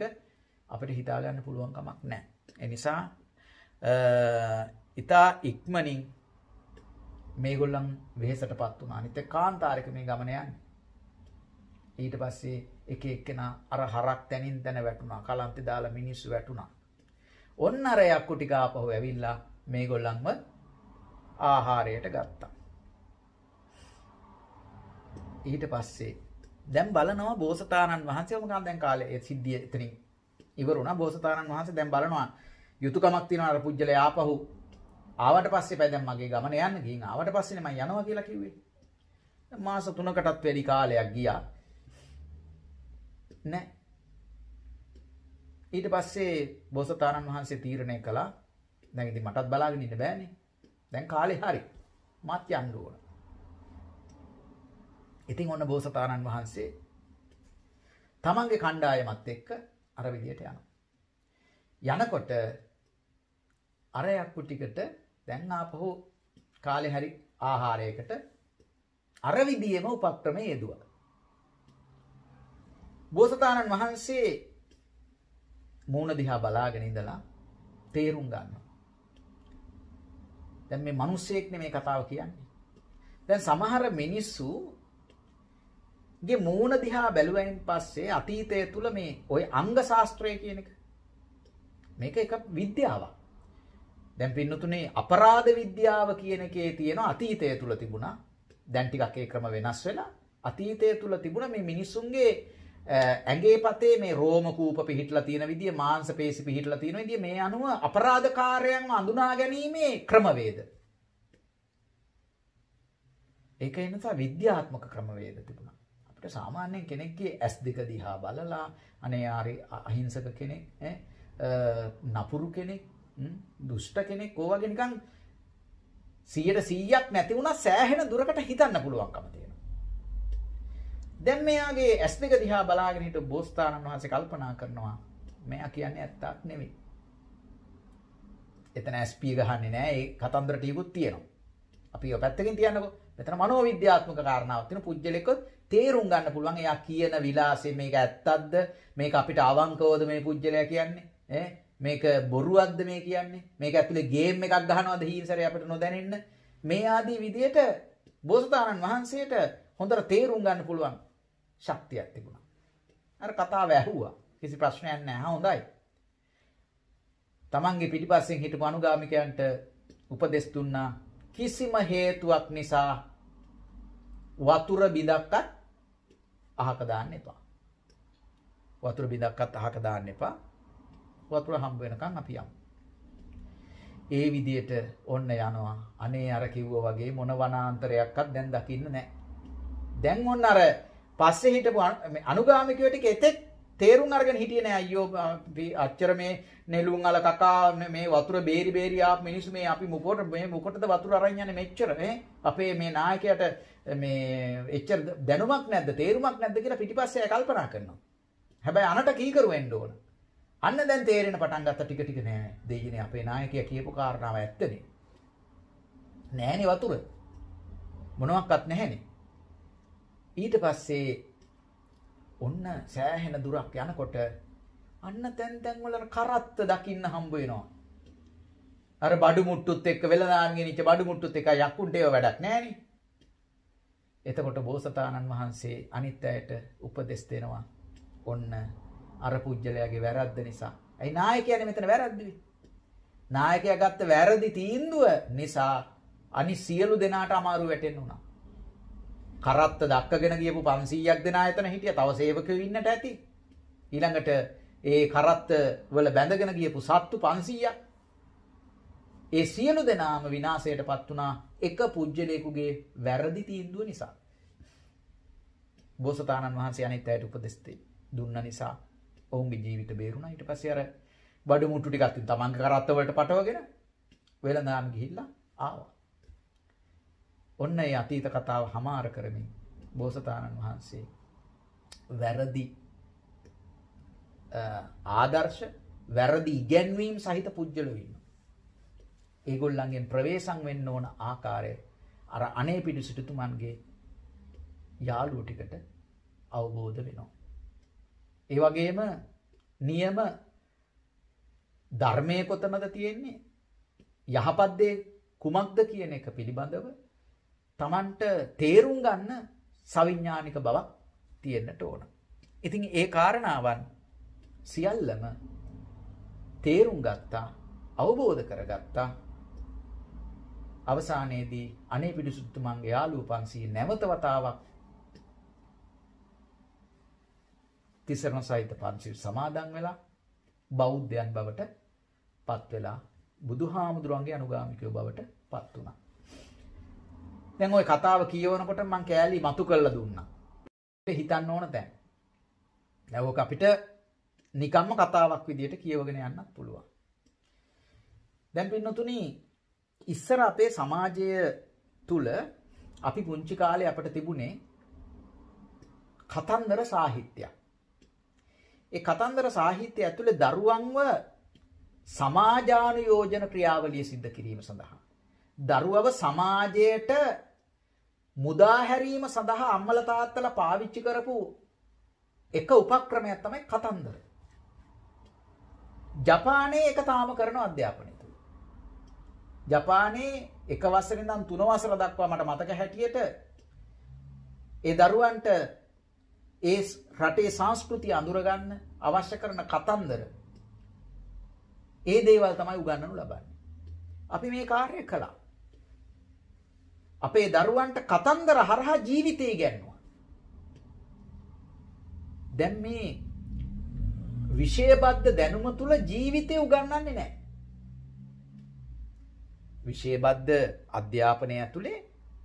අපිට හිතා ගන්න පුළුවන් කමක් නැහැ. ඒ නිසා ඊට ඉක්මනින් මේගොල්ලන් වෙහෙසටපත් වුණා. අනිත් කාන්තාරික මේ ගමන යන්නේ. ඊට පස්සේ එක එක්කෙනා අර හරක් තැනින් තැන වැටුණා. කලන්තේ දාලා මිනිස්සු වැටුණා. ඔන්න අර යක්කු ටික ආපහු ඇවිල්ලා මේගොල්ලන්ව ආහාරයට ගත්තා. ඊට පස්සේ දැන් බලනවා බෝසතාණන් වහන්සේ මොකක්ද දැන් කාලේ ඒ සිද්ධිය එතනින් ඉවර වුණා. බෝසතාණන් වහන්සේ දැන් බලනවා යුතුයකමක් තියෙනවා අර පුජ්‍යලේ ආපහු ආවට පස්සේ පය දැන් මගේ ගමන යන්න ගිහින් ආවට පස්සේනේ මම යනවා කියලා කිව්වේ. මාස 3කටත් වැඩි කාලයක් ගියා. නෑ. ඊට පස්සේ බෝසතාණන් වහන්සේ තීරණය කළා දැන් ඉතින් මටත් බලාගෙන ඉන්න බෑනේ. දැන් කාලේ හරි. මාත් යන්න ඕන. ඉතින් ඔන්න බෝසතාණන් වහන්සේ තමන්ගේ කණ්ඩායමත් එක්ක අර විදියට යනවා. යනකොට අර යක්කු ටිකට දැන් ආපහු කාලේ හරි ආහාරයකට අර විදියේම උපක්‍රමය යෙදුවා. බෝසතාණන් වහන්සේ මූණ දිහා බලාගෙන ඉඳලා තේරුම් ගන්නවා. දැන් මේ මිනිස්සෙක් නෙමේ කතාව කියන්නේ. දැන් සමහර මිනිස්සු ගේ මූණ දිහා බැලුවයින් පස්සේ අතීතය තුල මේ ওই අංග ශාස්ත්‍රය කියන එක මේක එක විද්‍යාවක්. දැන් පින්නතුනේ අපරාධ විද්‍යාව කියන එකේ තියෙන අතීතය තුල තිබුණා. දැන් ටිකක් ඒ ක්‍රම වෙනස් වෙලා අතීතය තුල තිබුණ මේ මිනිස්සුන්ගේ ඇඟේ පතේ මේ රෝම කූප පිහිටලා තියෙන විදිය මාංශ පේශි පිහිටලා තියෙන විදිය මේ අනුව අපරාධකාරයන්ව අඳුනා ගැනීමේ ක්‍රමවේද. ඒක එනසා විද්‍යාත්මක ක්‍රමවේද තිබුණා. අපිට සාමාන්‍යයෙන් කෙනෙක්ගේ S2 දිහා බලලා අනේ ආරි අහිංසක කෙනෙක් නපුරු කෙනෙක් දුෂ්ට කෙනෙක් ඕ වගේ නිකන් 100%ක් නැති වුණා සෑහෙන දුරකට හිතන්න පුළුවන්කම තියෙනවා. දැන් මෙයාගේ S2 දිහා බලාගෙන හිටු බෝසතාණන් වහන්සේ කල්පනා කරනවා මෙයා කියන්නේ ඇත්තක් නෙවෙයි. එතන SP ගහන්නේ නැහැ. ඒ කතන්දර ටිකකුත් තියෙනවා. අපි ඔය පැත්තකින් තියන්නකෝ. මෙතන මනෝවිද්‍යාත්මක කාරණාවක් තියෙන පුජ්‍යලෙක තේරුම් ගන්න පුළුවන් එයා කියන විලාසෙ මේක ඇත්තක්ද මේක අපිට අවංකවද මේ පුජ්‍යලයා කියන්නේ මේක බොරුවක්ද මේ කියන්නේ මේක ඇතුලේ ගේම් එකක් ගහනවද හීනසරේ අපිට නොදැනෙන්න මේ ආදී විදියට බෝසතාණන් වහන්සේට හොඳට තේරුම් ගන්න පුළුවන් ශක්තියක් තිබුණා. අර කතාව ඇහුවා. කිසි ප්‍රශ්නයක් නැහැ. හොඳයි. තමන්ගේ පිටිපස්සෙන් හිටපු අනුගාමිකයන්ට උපදෙස් දුන්නා කිසිම හේතුවක් නිසා වතුර බිඳක්වත් අහක දාන්න එපා. වතුර බිඳක්වත් අහක දාන්න එපා. වතුර හම්බ වෙනකන් අපි යමු. ඒ විදියට ඔන්න යනවා. අනේ අර කිව්වා වගේ මොන වනාන්තරයක්වත් දැන් දකින්න නැහැ. දැන් ඔන්න අර පස්සේ හිටපු අනුගාමිකයෝ ටික එතෙක් තේරුම් අරගෙන හිටියේ නෑ අයියෝ අච්චර මේ නෙළුම් අල කකා මේ වතුර බේරි බේරි ආපු මිනිස්සු මේ අපි මොකටද වතුර අරන් යන්නේ මෙච්චර අපේ මේ නායකයාට මේ එච්චර දැනුමක් නැද්ද තේරුමක් නැද්ද කියලා පිටිපස්සේ කල්පනා කරනවා. හැබැයි අනට කීකරු වෙන්න ඕන. අන්න දැන් තේරෙන පටන් ගත්ත ටික ටික නෑ දෙයියනේ අපේ නායකයා කියපු කාරණාව ඇත්තනේ. නෑනේ වතුර. මොනවත් නැහැනේ. ඊට පස්සේ ඔන්න සෑහෙන දුරක් යනකොට අන්න තැන් වල කරත්ත දකින්න හම්බ වෙනවා. අර බඩු මුට්ටුත් එක්ක වෙලදාන් ගෙනිච්ච බඩු මුට්ටුත් එක්ක යක්කුන්ට ඒව වැඩක් නෑනේ. එතකොට බෝසතාණන් වහන්සේ අනිත් අයට උපදෙස් දෙනවා. ඔන්න අර පුජ්‍යලයාගේ වැරද්ද නිසා. ඇයි නායකයානේ මෙතන වැරද්දුවේ? නායකයා ගත්ත වැරදි තීන්දුව නිසා අනි සියලු දෙනාට අමාරු වැටෙන්න උනා. කරත්ත දක්කගෙන ගියපු 500ක් දෙනා එතන හිටියා. තව සේවකයෝ ඉන්නට ඇති. ඊළඟට ඒ කරත්ත වල බැඳගෙන ගියපු සත්තු 500ක්. ඒ සියලු දෙනාම විනාශයටපත් වුණා එක පුජ්‍යලේකුගේ වැරදි තීන්දුව නිසා. බෝසතාණන් වහන්සේ අනිත් අයට උපදෙස් දුන්න නිසා ඔවුන්ගේ ජීවිත බේරුණා. ඊට පස්සේ අර බඩු මුට්ටු ටිකක් තමන්ගේ කරත්ත වලට පටවගෙන වෙලඳාම් ගිහිල්ලා ආවා. ඔන්න ඒ අතීත කතාව හමාර කරමින් බෝසතාණන් වහන්සේ වැරදි ආදර්ශ වැරදි ඉගැන්වීම් සහිත පුජ්‍යලෝ ඉන්නවා. ඒගොල්ලන්ගෙන් ප්‍රවේශම් වෙන්න ඕන ආකාරය අර අනේපිඩු සිටුතුමන්ගේ යාළුවෝ ටිකට අවබෝධ වෙනවා. ඒ වගේම නියම ධර්මයේ කොතනද තියෙන්නේ යහපත් දේ කුමක්ද කියන එක පිළිබඳව තමන්ට තේරුම් ගන්න සවිඥානික බවක් තියෙන්නට ඕන. ඉතින් ඒ කාරණාවන් සියල්ලම තේරුම් ගත්තා, අවබෝධ කරගත්තා. අවසානයේදී අනේපිඩු සිටුතුමන්ගේ යාළුවෝ 500 නැවත වතාවක් තිසරණ සහිත පන්සිල් සමාදන් වෙලා බෞද්ධයන් බවට පත් වෙලා බුදුහාමුදුරන්ගේ අනුගාමිකයෝ බවට පත් වුණා. දැන් ওই කතාව කියවනකොට මම කෑලි මතු කරලා දුන්නා. හිතන්න ඕන දැන්. දැන් ඔක අපිට නිකම්ම කතාවක් විදියට කියවගෙන යන්නත් පුළුවන්. දැන් පින්නතුනි ඉස්සර අපේ සමාජය තුල අපි පුංචි කාලේ අපිට තිබුණේ කතන්දර සාහිත්‍යයක්. ඒ කතන්දර සාහිත්‍යය ඇතුලේ දරුවන්ව සමාජානුයෝජන ක්‍රියාවලිය සිද්ධ කිරීම සඳහා දරුවව සමාජයට මුදා හැරීම සඳහා අම්මලා තාත්තලා පාවිච්චි කරපු එක උපක්‍රමයක් තමයි කතන්දර. ජපානයේ ඒක තාම කරන අධ්‍යාපනය තුල. ජපානයේ එක වසරේ ඉඳන් 3 වසර දක්වා මට මතක හැටියට ඒ දරුවන්ට ඒ රටේ සංස්කෘතිය අඳුරගන්න අවශ්‍ය කරන කතන්දර ඒ දේවල් තමයි උගන්වනු ලබන්නේ. අපි මේ කාර්යය කළා. අපේ දරුවන්ට කතන්දර හරහා ජීවිතය ඉගෙනුවා. දැන් මේ විෂයබද්ධ දැනුම තුල ජීවිතය උගන්වන්නේ නැහැ. විෂයබද්ධ අධ්‍යාපනය ඇතුලේ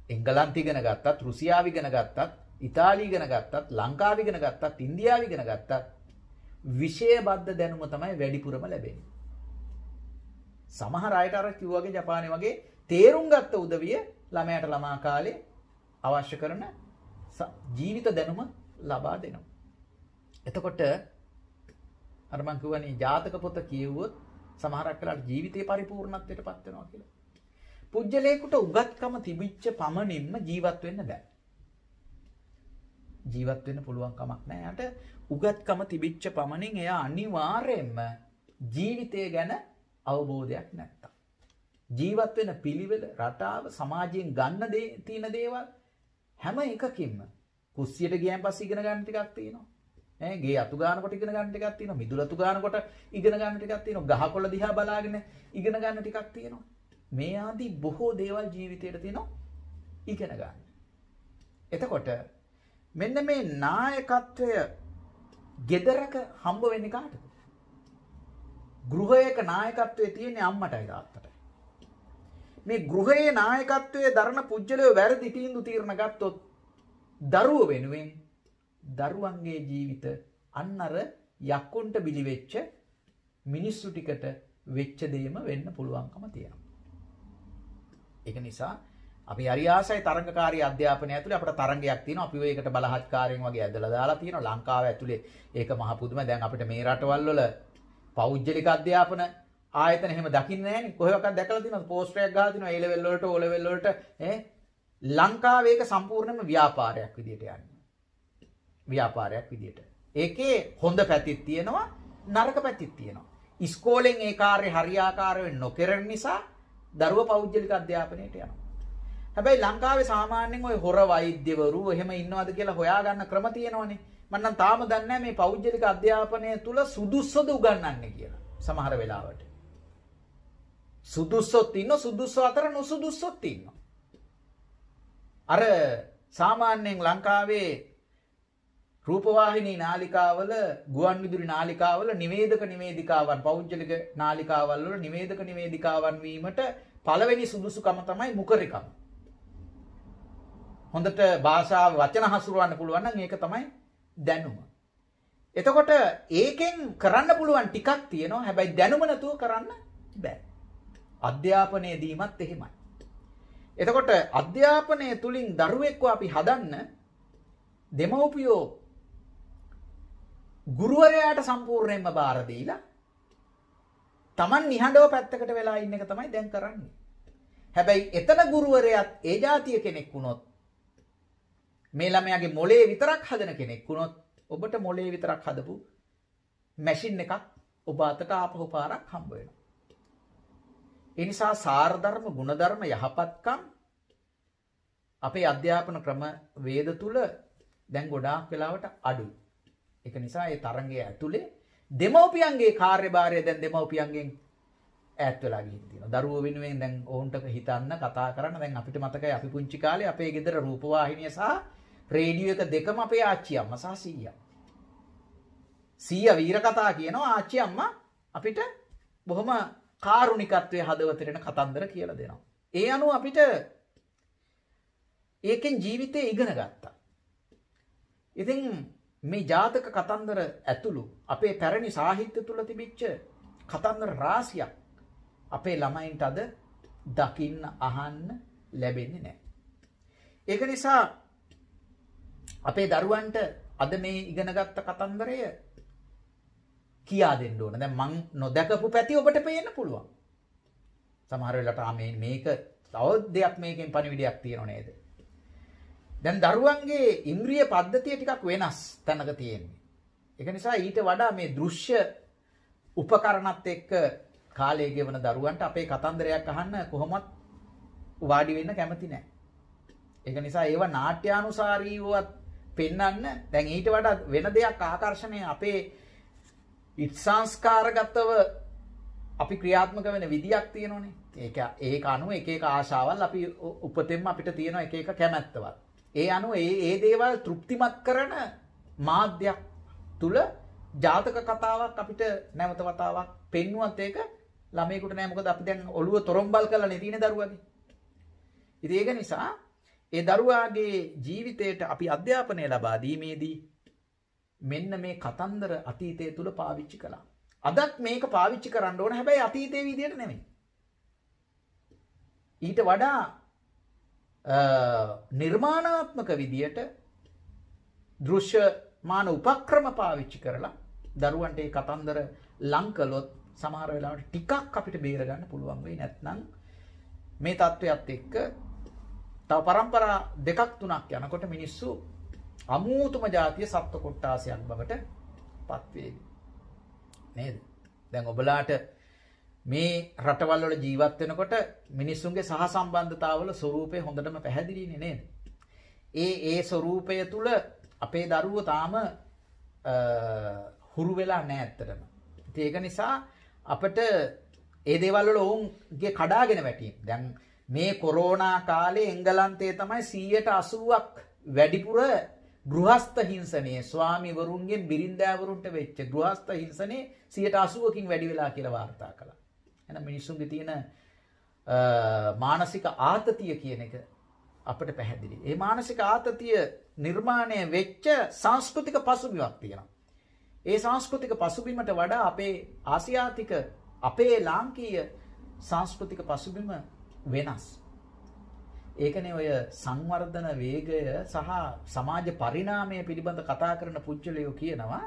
එංගලන්ත ඉගෙන ගත්තත්, රුසියාව ඉගෙන ගත්තත්, ඉතාලිය ඉගෙන ගත්තත්, ලංකාව ඉගෙන ගත්තත්, ඉන්දියාව ඉගෙන ගත්තත් විෂයබද්ධ දැනුම තමයි වැඩිපුරම ලැබෙන්නේ. සමහර අයට අර කිව්වාගේ ජපානයේ වගේ තේරුම් ගත්ත උදවිය ළමයාට ළමා කාලේ අවශ්‍ය කරන ජීවිත දැනුම ලබා දෙනවා. එතකොට අර මං කියවනේ ජාතක පොත කියවුවොත් සමහරක් වෙලාවට ජීවිතේ පරිපූර්ණත්වයටපත් වෙනවා කියලා. පුජ්‍යලේකට උගත්කම තිබිච්ච පමණින්ම ජීවත් වෙන්න බෑ. ජීවත් වෙන්න පුළුවන් කමක් නැහැ. යාට උගත්කම තිබිච්ච පමණින් එයා අනිවාර්යයෙන්ම ජීවිතය ගැන අවබෝධයක් නැත්තම්. ජීවත් වෙන පිළිවෙල, රටාව, සමාජයෙන් ගන්න තියෙන දේවල් හැම එකකින්ම කුස්සියට ගියන් පස්සේ ඉගෙන ගන්න ටිකක් තියෙනවා. ගේ අතු ගන්නකොට ඉගෙන ගන්න ටිකක් තියෙනවා. මිදුල අතු ගන්නකොට ඉගෙන ගන්න ටිකක් තියෙනවා. ගහකොළ දිහා බලාගෙන ඉගෙන ගන්න ටිකක් තියෙනවා. මේ ආදී බොහෝ දේවල් ජීවිතේට තියෙනවා ඉගෙන ගන්න. එතකොට මෙන්න මේ නායකත්වය ගෙදරක හම්බ වෙන්නේ කාටද? ගෘහයක නායකත්වයේ තියෙන්නේ අම්මටයි තාත්තටයි. මේ ගෘහයේ නායකත්වයේ දරන පුජ්‍යලයෝ වැරදි තීන්දුව తీරන ගත්තොත් දරුවෝ වෙනුවෙන් දරුවන්ගේ ජීවිත අන්න අර යක්කුන්ට බිලි වෙච්ච මිනිස්සු ටිකට වෙච්ච දෙයම වෙන්න පුළුවන්කම තියෙනවා. ඒක නිසා අපි හරි ආසයි තරංගකාරී අධ්‍යාපනය ඇතුලේ අපිට තරංගයක් තියෙනවා. අපි ඒකට බලහත්කාරයෙන් වගේ ඇදලා දාලා තියෙනවා. ලංකාව ඇතුලේ ඒක මහ පුදුම. දැන් අපිට මේ රටවල් වල පෞද්ගලික අධ්‍යාපන ආයතන එහෙම දකින්නේ නැහැනේ. කොහෙවත් දැකලා තියෙනවද? පෝස්ටරයක් ගහලා තියෙනවා A level වලට O level වලට ලංකාවේ ඒක සම්පූර්ණයෙන්ම ව්‍යාපාරයක් විදියට යන්නේ. ව්‍යාපාරයක් විදියට. ඒකේ හොඳ පැතිත් තියෙනවා, නරක පැතිත් තියෙනවා. ඉස්කෝලෙන් ඒ කාර්ය හරියාකාරව නොකරන නිසා දරුවා පෞද්ගලික අධ්‍යාපනයට යනවා. හැබැයි ලංකාවේ සාමාන්‍යයෙන් ওই හොර වෛද්‍යවරු එහෙම ඉන්නවද කියලා හොයාගන්න ක්‍රම තියෙනවනේ. මම නම් තාම දන්නේ නැහැ මේ පෞද්ගලික අධ්‍යාපනය තුල සුදුස්සොද උගන්වන්නේ කියලා. සමහර වෙලාවට. සුදුස්සොත් ඉන්න සුදුස්සෝ අතර නොසුදුස්සොත් ඉන්නවා. අර සාමාන්‍යයෙන් ලංකාවේ රූපවාහිනී නාලිකාවල, ගුවන් විදුලි නාලිකාවල නිවේදිකාවන්, පෞද්ගලික නාලිකාවල් වල නිවේදිකාවන් වීමට පළවෙනි සුදුසුකම තමයි මුඛරිකම. හොඳට භාෂාව වචන හසුරවන්න පුළුවන් නම් ඒක තමයි දැනුම. එතකොට ඒකෙන් කරන්න පුළුවන් ටිකක් තියෙනවා. හැබැයි දැනුම නැතුව කරන්න බෑ. අධ්‍යාපනයේ දීමත් එහෙමයි. එතකොට අධ්‍යාපනය තුලින් දරුවෙක්ව අපි හදන්න දෙමව්පියෝ ගුරුවරයාට සම්පූර්ණයෙන්ම බාර දීලා Taman නිහඬව පැත්තකට වෙලා ඉන්න එක තමයි දැන් කරන්නේ. හැබැයි එතන ගුරුවරයාත් ඒ જાතිය කෙනෙක් වුණොත්, මේ ළමයාගේ මොලේ විතරක් හදන කෙනෙක් වුණොත්, ඔබට මොලේ විතරක් හදපු මැෂින් එකක් ඔබ අතට ආපහු පාරක් හම්බ වෙනවා. ඒ නිසා සාර ධර්ම, ගුණ ධර්ම, යහපත්කම් අපේ අධ්‍යාපන ක්‍රම වේද තුල දැන් ගොඩාක් වෙලාවට අඩුයි. ඒක නිසා ඒ තරංගය ඇතුලේ දෙමව්පියන්ගේ කාර්යභාරය දැන් දෙමව්පියන්ගෙන් ඈත් වෙලා ගිහින් තියෙනවා. දරුවෝ වෙනුවෙන් දැන් ඔවුන්ට හිතන්න, කතා කරන්න. දැන් අපිට මතකයි අපි පුංචි කාලේ අපේ ගෙදර රූපවාහිනිය සහ රේඩියෝ එක දෙකම අපේ ආච්චි අම්මා සහ සීයා. සීයා වීර කතා කියනවා, ආච්චි අම්මා අපිට බොහොම කාරුණිකත්වයේ හදවතට එන කතන්දර කියලා දෙනවා. ඒ අනුව අපිට ඒකෙන් ජීවිතේ ඉගෙන ගත්තා. ඉතින් මේ ජාතක කතන්දර ඇතුළු අපේ පැරණි සාහිත්‍ය තුල තිබිච්ච කතන්දර රාශියක් අපේ ළමයින්ට අද දකින්න අහන්න ලැබෙන්නේ නැහැ. ඒක නිසා අපේ දරුවන්ට අද මේ ඉගෙනගත්ත කතන්දරය කියා දෙන්න ඕන. දැන් මං නොදකපු පැති ඔබට පේන්න පුළුවන්. සමහර වෙලාවට මේක තව දෙයක් මේකෙන් පණිවිඩයක් තියෙනව නේද? දැන් දරුවන්ගේ ඉන්ද්‍රිය පද්ධතිය ටිකක් වෙනස් තැනක තියෙන්නේ. ඒක නිසා ඊට වඩා මේ දෘශ්‍ය උපකරණත් එක්ක කාලය ගෙවන දරුවන්ට අපේ කතන්දරයක් අහන්න කොහොමත් වාඩි වෙන්න කැමති නැහැ. ඒක නිසා ඒව නාට්‍යානුසාරීවවත් පෙන්වන්න දැන් ඊට වඩා වෙන දෙයක් ආකර්ෂණය අපේ සංස්කාරගතව අපි ක්‍රියාත්මක වෙන විදියක් තියෙනවනේ. ඒක අනුව එක එක ආශාවල් අපි උපතෙන්ම අපිට තියෙන එක එක කැමැත්තවත්. ඒ අනුව ඒ දේවල් තෘප්තිමත් කරන මාධ්‍යයක් තුල ජාතක කතාවක් අපිට නැවත වතාවක් පෙන්වුවත් ඒක ළමයෙකුට නෑ. මොකද අපි දැන් ඔළුව තොරම්බල් කරලා නේ තියෙන දරුවගේ. ඉතින් ඒක නිසා ඒ දරුවාගේ ජීවිතයට අපි අධ්‍යාපනය ලබා දීමේදී මෙන්න මේ කතන්දර අතීතය තුල පාවිච්චි කළා. අදත් මේක පාවිච්චි කරන්න ඕන. හැබැයි අතීතයේ විදියට නෙමෙයි. ඊට වඩා නිර්මාණාත්මක විදියට දෘශ්‍යමාන උපක්‍රම පාවිච්චි කරලා දරුවන්ට මේ කතන්දර ලං කළොත් සමහර වෙලාවට ටිකක් අපිට බේර ගන්න පුළුවන් වෙයි. නැත්නම් මේ තත්වයක් එක්ක තව පරම්පරා දෙකක් තුනක් යනකොට මිනිස්සු අමූතුම ජාතිය සත්ව කොට්ටාසයක් බවට පත් වේවි. නේද? දැන් ඔබලාට මේ රටවල් වල ජීවත් වෙනකොට මිනිස්සුන්ගේ සහසම්බන්ධතාවල ස්වરૂපය හොඳටම පැහැදිලිනේ නේද? ඒ ස්වરૂපය තුල අපේ දරුවෝ තාම හුරු වෙලා නැහැ ඇත්තටම. ඒක නිසා අපිට ඒ දේවල් වල ඔවුන්ගේ කඩාගෙන වැටීම්. දැන් මේ කොරෝනා කාලේ එංගලන්තයේ තමයි 80%ක් වැඩිපුර ගෘහස්ත හිංසනයේ ස්වාමිවරුන්ගෙන් බිරින්දෑවරුන්ට වෙච්ච ගෘහස්ත හිංසනයේ 80%කින් වැඩි වෙලා කියලා වාර්තා කළා. එහෙනම් මිනිස්සුන්ගේ තියෙන මානසික ආතතිය කියන එක අපිට පැහැදිලි. ඒ මානසික ආතතිය නිර්මාණය වෙච්ච සංස්කෘතික පසුබිමක් තියෙනවා. ඒ සංස්කෘතික පසුබිමට වඩා අපේ ආසියාතික අපේ ලාංකීය සංස්කෘතික පසුබිම වෙනස්. ඒකනේ ඔය සංවර්ධන වේගය සහ සමාජ පරිණාමය පිළිබඳ කතා කරන පුජ්‍යලයෝ කියනවා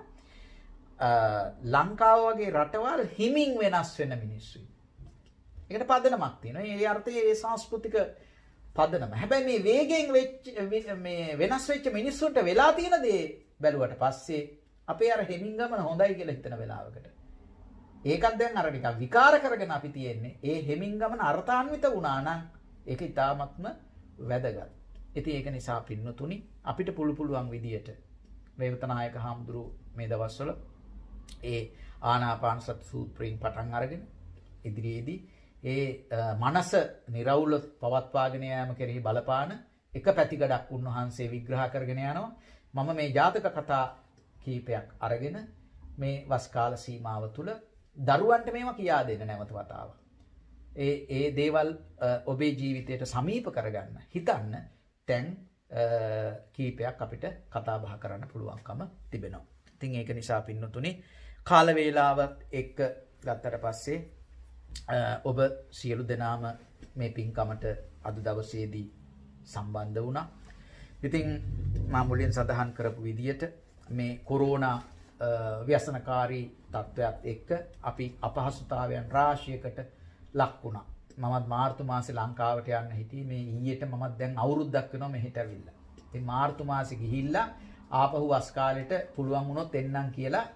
ලංකාව වගේ රටවල් හිමින් වෙනස් වෙන මිනිස්සුයි. ඒකට පදනමක් තියෙනවා. ඒ අර්ථයේ ඒ සංස්කෘතික පදනම. හැබැයි මේ වේගෙන් මේ වෙනස් වෙච්ච මිනිස්සුන්ට වෙලා තියෙන දේ බැලුවට පස්සේ අපේ අර හිමින් ගමන හොඳයි කියලා හිතන වෙලාවකට ඒකත් දැන් අර නිකන් විකාර කරගෙන අපි තියෙන්නේ. ඒ හිමින් ගමන අර්ථාන්විත වුණා නම් ඒක ඉතාමත්ම වැදගත්. ඉතින් ඒක නිසා පින්නතුනි අපිට පුළුවන් විදියට රේවතනායක හාමුදුරුවෝ මේ දවස්වල ඒ ආනාපාන සති සූත්‍රයෙන් පටන් අරගෙන ඉදිරියේදී ඒ මනස निराවුල පවත්වාගෙන යාම කෙරෙහි බලපාන එක පැතිකඩක් උන්වහන්සේ විග්‍රහ කරගෙන යනවා. මම මේ ජාතක කතා කීපයක් අරගෙන මේ වස් කාල සීමාව තුළ දරුවන්ට මේවා කියා දෙන්න නැවත වතාවක්. ඒ දේවල් ඔබේ ජීවිතයට සමීප කරගන්න හිතන්න දැන් කීපයක් අපිට කතා බහ කරන්න පුළුවන්කම තිබෙනවා. ඉතින් ඒක නිසා පින්නතුනි කාල වේලාවත් එක්ක ගත්තට පස්සේ ඔබ සියලු දෙනාම මේ පින්කමට අද දවසේදී සම්බන්ධ වුණා. ඉතින් මා මුලින් සඳහන් කරපු විදියට මේ කොරෝනා ව්‍යසනකාරී තත්ත්වයක් එක්ක අපි අපහසුතාවයන් රාශියකට ලක් වුණා. මමත් මාර්තු මාසේ ලංකාවට යන්න හිටියේ. මේ ඊයේට මමත් දැන් අවුරුද්දක් වෙනවා මෙහෙට ඇවිල්ලා. ඉතින් මාර්තු මාසේ ගිහිල්ලා ආපහු වස් කාලෙට පුළුවන් වුණොත් එන්නම් කියලා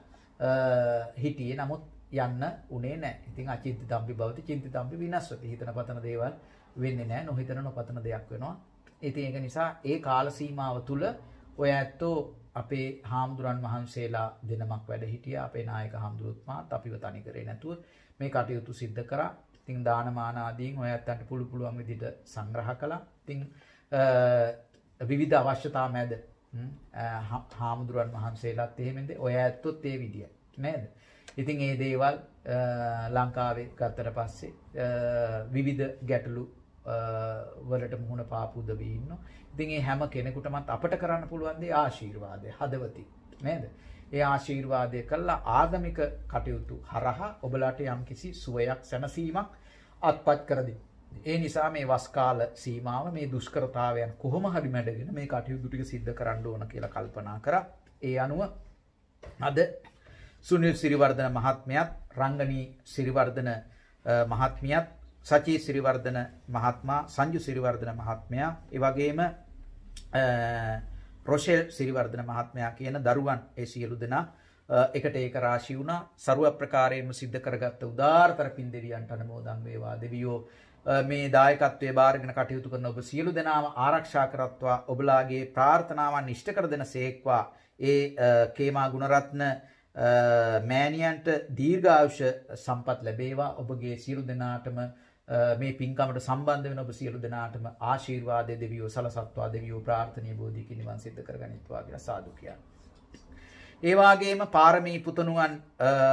හිටියේ. නමුත් යන්න උනේ නැහැ. ඉතින් අචින්ති තම්පි භවති චින්ති තම්පි විනස්සති. හිතන පතන දේවල් වෙන්නේ නැහැ. නොහිතන නොපතන දෙයක් වෙනවා. ඉතින් ඒක නිසා ඒ කාල සීමාව තුල ඔය ඇත්තෝ අපේ හාමුදුරන් වහන්සේලා දෙනමක් වැඩ හිටියා. අපේ නායක හාමුදුරුවොත් මාත් අපිව තනි කරේ නැතුව මේ කටයුතු සිද්ධ කරා. ඉතින් දානමාන ආදීන් ඔය ඇත්තන්ට පුළුවන් විදිහට සංග්‍රහ කළා. ඉතින් විවිධ අවශ්‍යතා මැද හාමුදුරන් වහන්සේලාත් එහෙමද ඔය ඇත්තොත් ඒ විදිය නේද? ඉතින් මේ දේවල් ලංකාවේ ගත්තට පස්සේ විවිධ ගැටලු වලට මුහුණ පාපු උදවි ඉන්නවා. ඉතින් මේ හැම කෙනෙකුටමත් අපට කරන්න පුළුවන් දේ ආශිර්වාදය හදවතින් නේද? ඒ ආශිර්වාදය කළා ආගමික කටයුතු හරහා ඔබලාට යම්කිසි සුවයක් සැනසීමක් අත්පත් කර දෙයි. ඒ නිසා මේ වස් කාල සීමාව මේ දුෂ්කරතාවයන් කොහොම හරි මැඩගෙන මේ කටයුතු ටික සිද්ධ කරන්න ඕන කියලා කල්පනා කරා. ඒ අනුව අද සුනිල් සිරිවර්ධන මහත්මයාත් රංගනී සිරිවර්ධන මහත්මියත් සචී සිරිවර්ධන මහත්මයා සංජු සිරිවර්ධන මහත්මයා ඒ වගේම රොෂෙල් සිරිවර්ධන මහත්මයා කියන දරුවන් ඒ සියලු දෙනා එකට ඒක රාශී වුණා. ਸਰව ප්‍රකාරයෙන්ම සිද්ධ කරගත්ත උදාාරතර පින්දෙවියන්ට අනුමෝදන් වේවා. දෙවියෝ මේ දායකත්වයේ බාරගෙන කටයුතු කරන ඔබ සියලු දෙනාම ආරක්ෂා කරත්වා ඔබලාගේ ප්‍රාර්ථනාවන් ඉෂ්ට කර දෙන සේක්වා. ඒ කේමා ගුණරත්න මෑණියන්ට දීර්ඝායුෂ සම්පත් ලැබේවා. ඔබගේ සියලු දෙනාටම මේ පින්කමට සම්බන්ධ වෙන ඔබ සියලු දෙනාටම ආශිර්වාදයේ දෙවියෝ සලසත්වා දෙවියෝ ප්‍රාර්ථනීය බෝධියකින් නිවන් සිද්ධ කරගනිත්වා කියලා සාදු කියනවා. ඒ වගේම පාරමී පුතණුවන්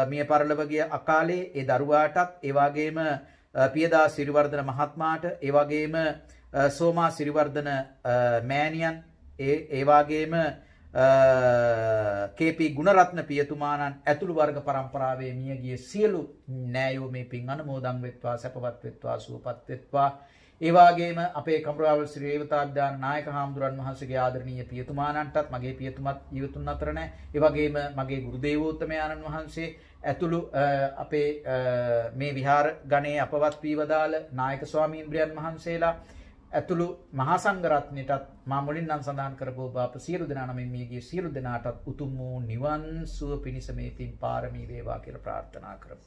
මිය පරලොව ගිය අකාලේ ඒ දරුවාටත් ඒ වගේම පියදා සිරිවර්ධන මහත්මයාට ඒ වගේම සෝමා සිරිවර්ධන මෑණියන් ඒ වගේම කේ.පී. ගුණරත්න පියතුමාණන් ඇතුළු වර්ග පරම්පරාවේ මියගිය සියලු නෑයෝ මේ පින් අනුමෝදන් වෙත්වා සැපවත් වෙත්වා සුවපත් වෙත්වා. ඒ වගේම අපේ කමරාවල් ශ්‍රී රේවතාඥාන නායක හාමුදුරන් වහන්සේගේ ආදරණීය පියතුමාණන්ටත් මගේ පියතුමත් ජීවතුන් අතර නැහැ. ඒ වගේම මගේ ගුරු දේවෝත්තමයන්න් වහන්සේ ඇතුළු අපේ මේ විහාර ගණයේ අපවත් වී වදාළ නායක ස්වාමීන්ද්‍රයන් වහන්සේලා ඇතුළු මහා සංඝරත්නයටත් මා මුලින් නම් සඳහන් කරපු අප සියලු දෙනා නමින් මියගිය සියලු දෙනාටත් උතුම් වූ නිවන් සුව පිණිස මේ පින් පාරමී වේවා කියලා ප්‍රාර්ථනා කරමු.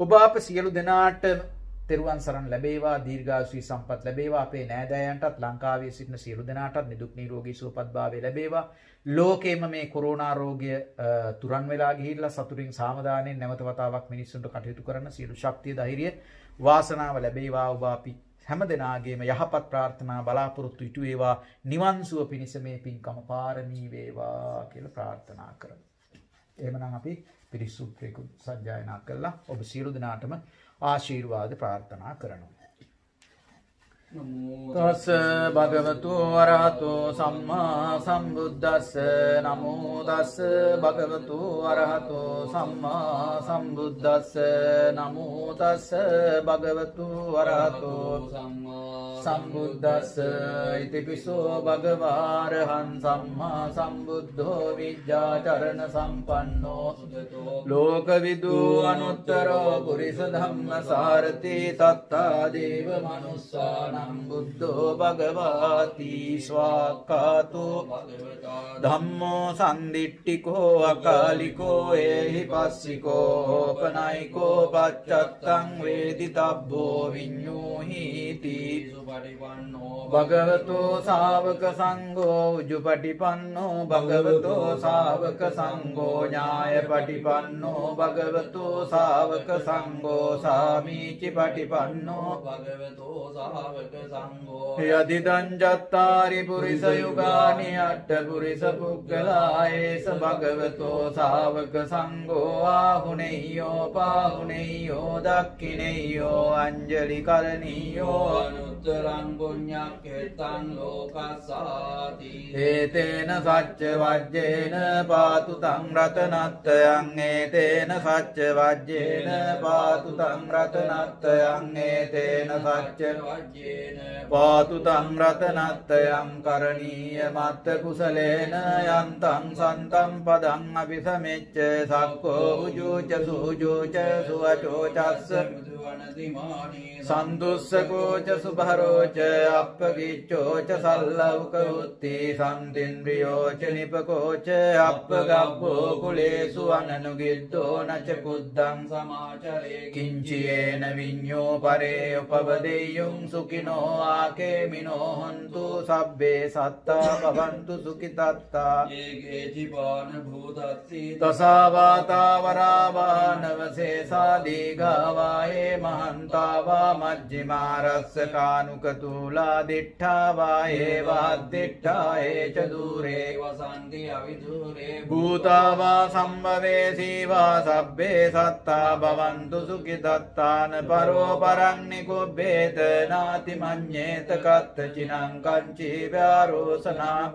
ඔබ අප සියලු දෙනාට තෙරුවන් සරණ ලැබේවා, දීර්ඝායුෂ සම්පත් ලැබේවා. අපේ නෑදෑයන්ටත් ලංකාවේ සිටින සියලු දෙනාටත් නිදුක් නිරෝගී සුවපත් භාවය ලැබේවා. ලෝකෙම මේ කොරෝනා රෝගය තුරන් වෙලා ගිහිල්ලා සතුටින් සාමදානෙන් නැවත වතාවක් මිනිස්සුන්ට කටයුතු කරන සියලු ශක්තිය ධෛර්යය වාසනාව ලැබේවා. ඔබ අපි හැම දෙනාගේම යහපත් ප්‍රාර්ථනා බලාපොරොත්තු ඉටු වේවා. නිවන් සුව පිණිස මේ පින්කම පාරමී වේවා කියලා ප්‍රාර්ථනා කරමු. එහෙමනම් අපි පිරිත් සූත්‍රයක සජ්ජායනා කළා. ඔබ සියලු දෙනාටම ආශිර්වාද ප්‍රාර්ථනා කරනවා. තස් භගවතු අරහතෝ සම්මා සම්බුද්දස්ස නමෝ තස් භගවතු අරහතෝ සම්මා සම්බුද්දස්ස නමෝ තස් භගවතු අරහතෝ සම්මා සම්බුද්දස්ස ඉතිපිසෝ භගවාරහං සම්මා සම්බුද්ධෝ විජ්ජාචරණ සම්පන්නෝ ලෝකවිදු අනුත්තරෝ පුරිස ධම්ම සාරති තත්තා දේව මනුස්සාන බුද්ධෝ භගවාති ස්වාක්ඛාතෝ ධම්මෝ සම්දිට්ඨිකෝ අකාලිකෝ ඒහි පස්සිකෝ පනයිකෝ පච්චත්තං වේදිතබ්බෝ විඤ්ඤෝහිති භගවතෝ ශාවක සංඝෝ උජුපටිපන්නෝ භගවතෝ ශාවක සංඝෝ ඥායපටිපන්නෝ භගවතෝ ශාවක සංඝෝ සාමීචි පටිපන්නෝ භගවතෝ ශාවක යදිදං චත්තාරි පුරිස යුගානි අට්ඨ පුරිස පුග්ගලායේස භගවතෝ ශාවක සංඝෝ ආහුනේයෝ පාහුනේයෝ දක්ඛිනේයෝ අංජලි කරණීයෝ අනුත්තරං පුඤ්ඤක්ඛේතං ලෝකස්සාති ඒතේන සච්ච වජ්ජේන පාතු තං රතනත්තයන් ඒතේන සච්ච වජ්ජේන පාතු තං රතනත්තයන් ඒතේන සච්ච වජ්ජේන පාතු තං රතනත්තයං කරණීය මත්ත කුසලේන යන්තං සන්තං පදං අபிසමෙච්ච සක්කෝ උජුච සුජුච සුවචෝ චස්ස සන්දුස්සකෝච සුභරෝච අප්පගිච්ඡෝච සල්ලව්ක උත්ති සම්තින්ද්‍රියෝච නිපකෝච අප්පගබ්බෝ කුලේසු අනනුගිද්දෝ නච කුද්දං සමාචරේ කිංචයේන විඤ්ඤෝ පරේ උපවදෙය්‍යුං සුඛිනෝ ආකේමිනෝ හොන්තු සබ්බේ සත්තා භවන්තු සුඛිතත්තා ඒකේ ජීවාන භූතත්ති තසාවාතා වරාවානවසේසා දීඝාවායේ මහන්තාවා මජ්ජිමාරස්ස කානුකතුලා දිට්ඨාවා ඒවාද්දිට්ඨා ඒච දූරේ වසන්ති අවිදූරේ භූතාවා සම්භවේසීවා සබ්බේ සත්තා භවන්තු සුඛිතත්තාන පරෝ පරං නිකුබ්බේත නාති නාති මඤ්ඤේත කත්තචිනං කංචී ව්‍යාරෝසනා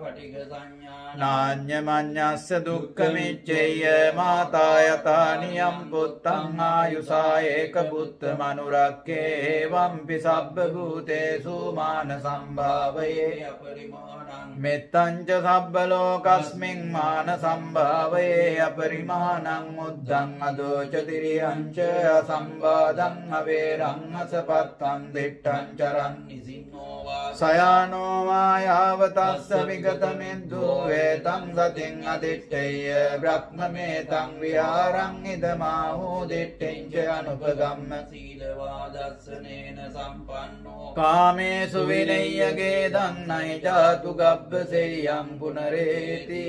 නාඤ්ඤ මඤ්ඤස්ස දුක්ඛ මිච්ඡේය මාතා යතානියම් පුත්තං ආයුසා ඒක පුත්ත මනුරක්කේ එවම්පි සබ්බ භූතේසු මාන සම්භාවයේ අපරිමාණං මෙත්තං ච සබ්බ ලෝකස්මින් මාන සම්භාවයේ අපරිමාණං උද්ධං අදෝච තිරියං ච අසම්බාධං අවේරං අසපත්තං දිට්ඨං චරං නිසින්නෝ වා සයානෝ වායාව තස්ස විගතමින්දු වේතං සතින් අදිට්ඨේය බ්‍රහ්මමේතං විහාරං ඉදමාහෝ දිට්ඨෙං ච අනුපගම්ම සීලවා දස්සනේන සම්පන්නෝ කාමේසු විනය්‍යගේ දන්නයි ජාතු ගබ්බසෙයං පුනරේති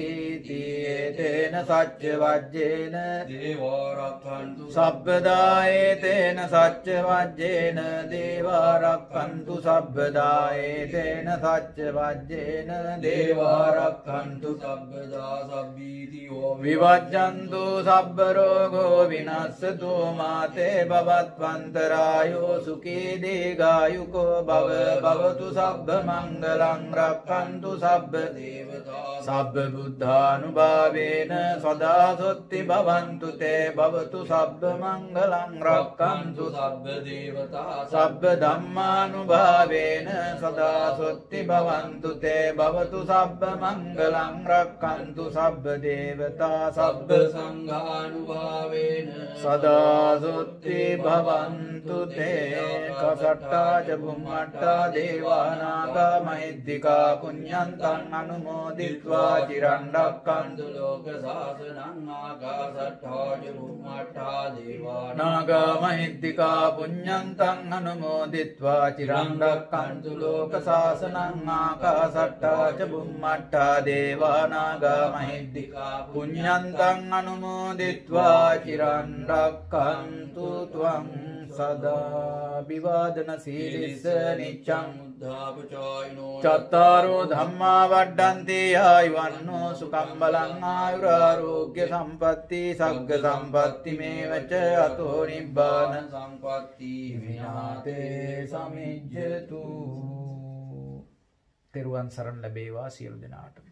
තේන සච්ච වජ්ජේන දේවාරක්ඛන්තු සබ්බදායේතේන සච්ච වජ්ජේන දේවාරක්ඛන්තු සබ්බදායේතේන සච්ච වජ්ජේන දේවාරක්ඛන්තු සබ්බදා සබ්බීතියෝ විවජ්ජන්තු සබ්බ රෝගෝ විනස්සතු මාතේ භවත්වන්තරායෝ සුඛී දීඝායුකෝ භව භවතු සබ්බ මංගලං රක්ඛන්තු සබ්බ දේවතා සබ්බ බුද්ධානුභාවේන සදා සොත්ති භවන්තු තේ භවතු සබ්බ මංගලං රක්ඛන්තු සබ්බ දේවතා සබ්බ ධම්මානුභාවේන සදා සොත්ති භවන්තු තේ භවතු සබ්බ මංගලං රක්ඛන්තු සබ්බ දේවතා සබ්බ සංඝානුභාවේන සදා සොත්ති භවන්තු තේ කසට්ටා ච බුම්මට්ටා දේවානාගා මහිද්దికා පුඤ්ඤන්තං අනුමෝදිත්වා චිරන් රක්ඛන්තු ලෝක සාසනං ආකාසට්ටා ච බුම්මට්ටා දේවානාගා මහිද්దికා පුඤ්ඤන්තං අනුමෝදිත්වා චිරන් රක්ඛන්තු ලෝක සාසනං ආකාසට්ටා ච බුම්මට්ටා දේවානාගා මහිද්దికා පුඤ්ඤන්තං අනුමෝදිත්වා චිරන් රක්ඛන්තු ත්වං සදා විවාදන සීලිස්ස නිච්ඡං උද්ධාපචායිනෝ චත්තාරෝ ධම්මා වඩ්ඩන්ති ආයුවන්නෝ සුඛං බලං ආයුරාෝග්‍ය සම්පatti සග්ග සම්පatti මේවච අතෝ නිබ්බාන සම්පatti විනාතේ සමිජ්ජතු තෙරුවන් සරණ ලැබේවා සියලු දෙනාට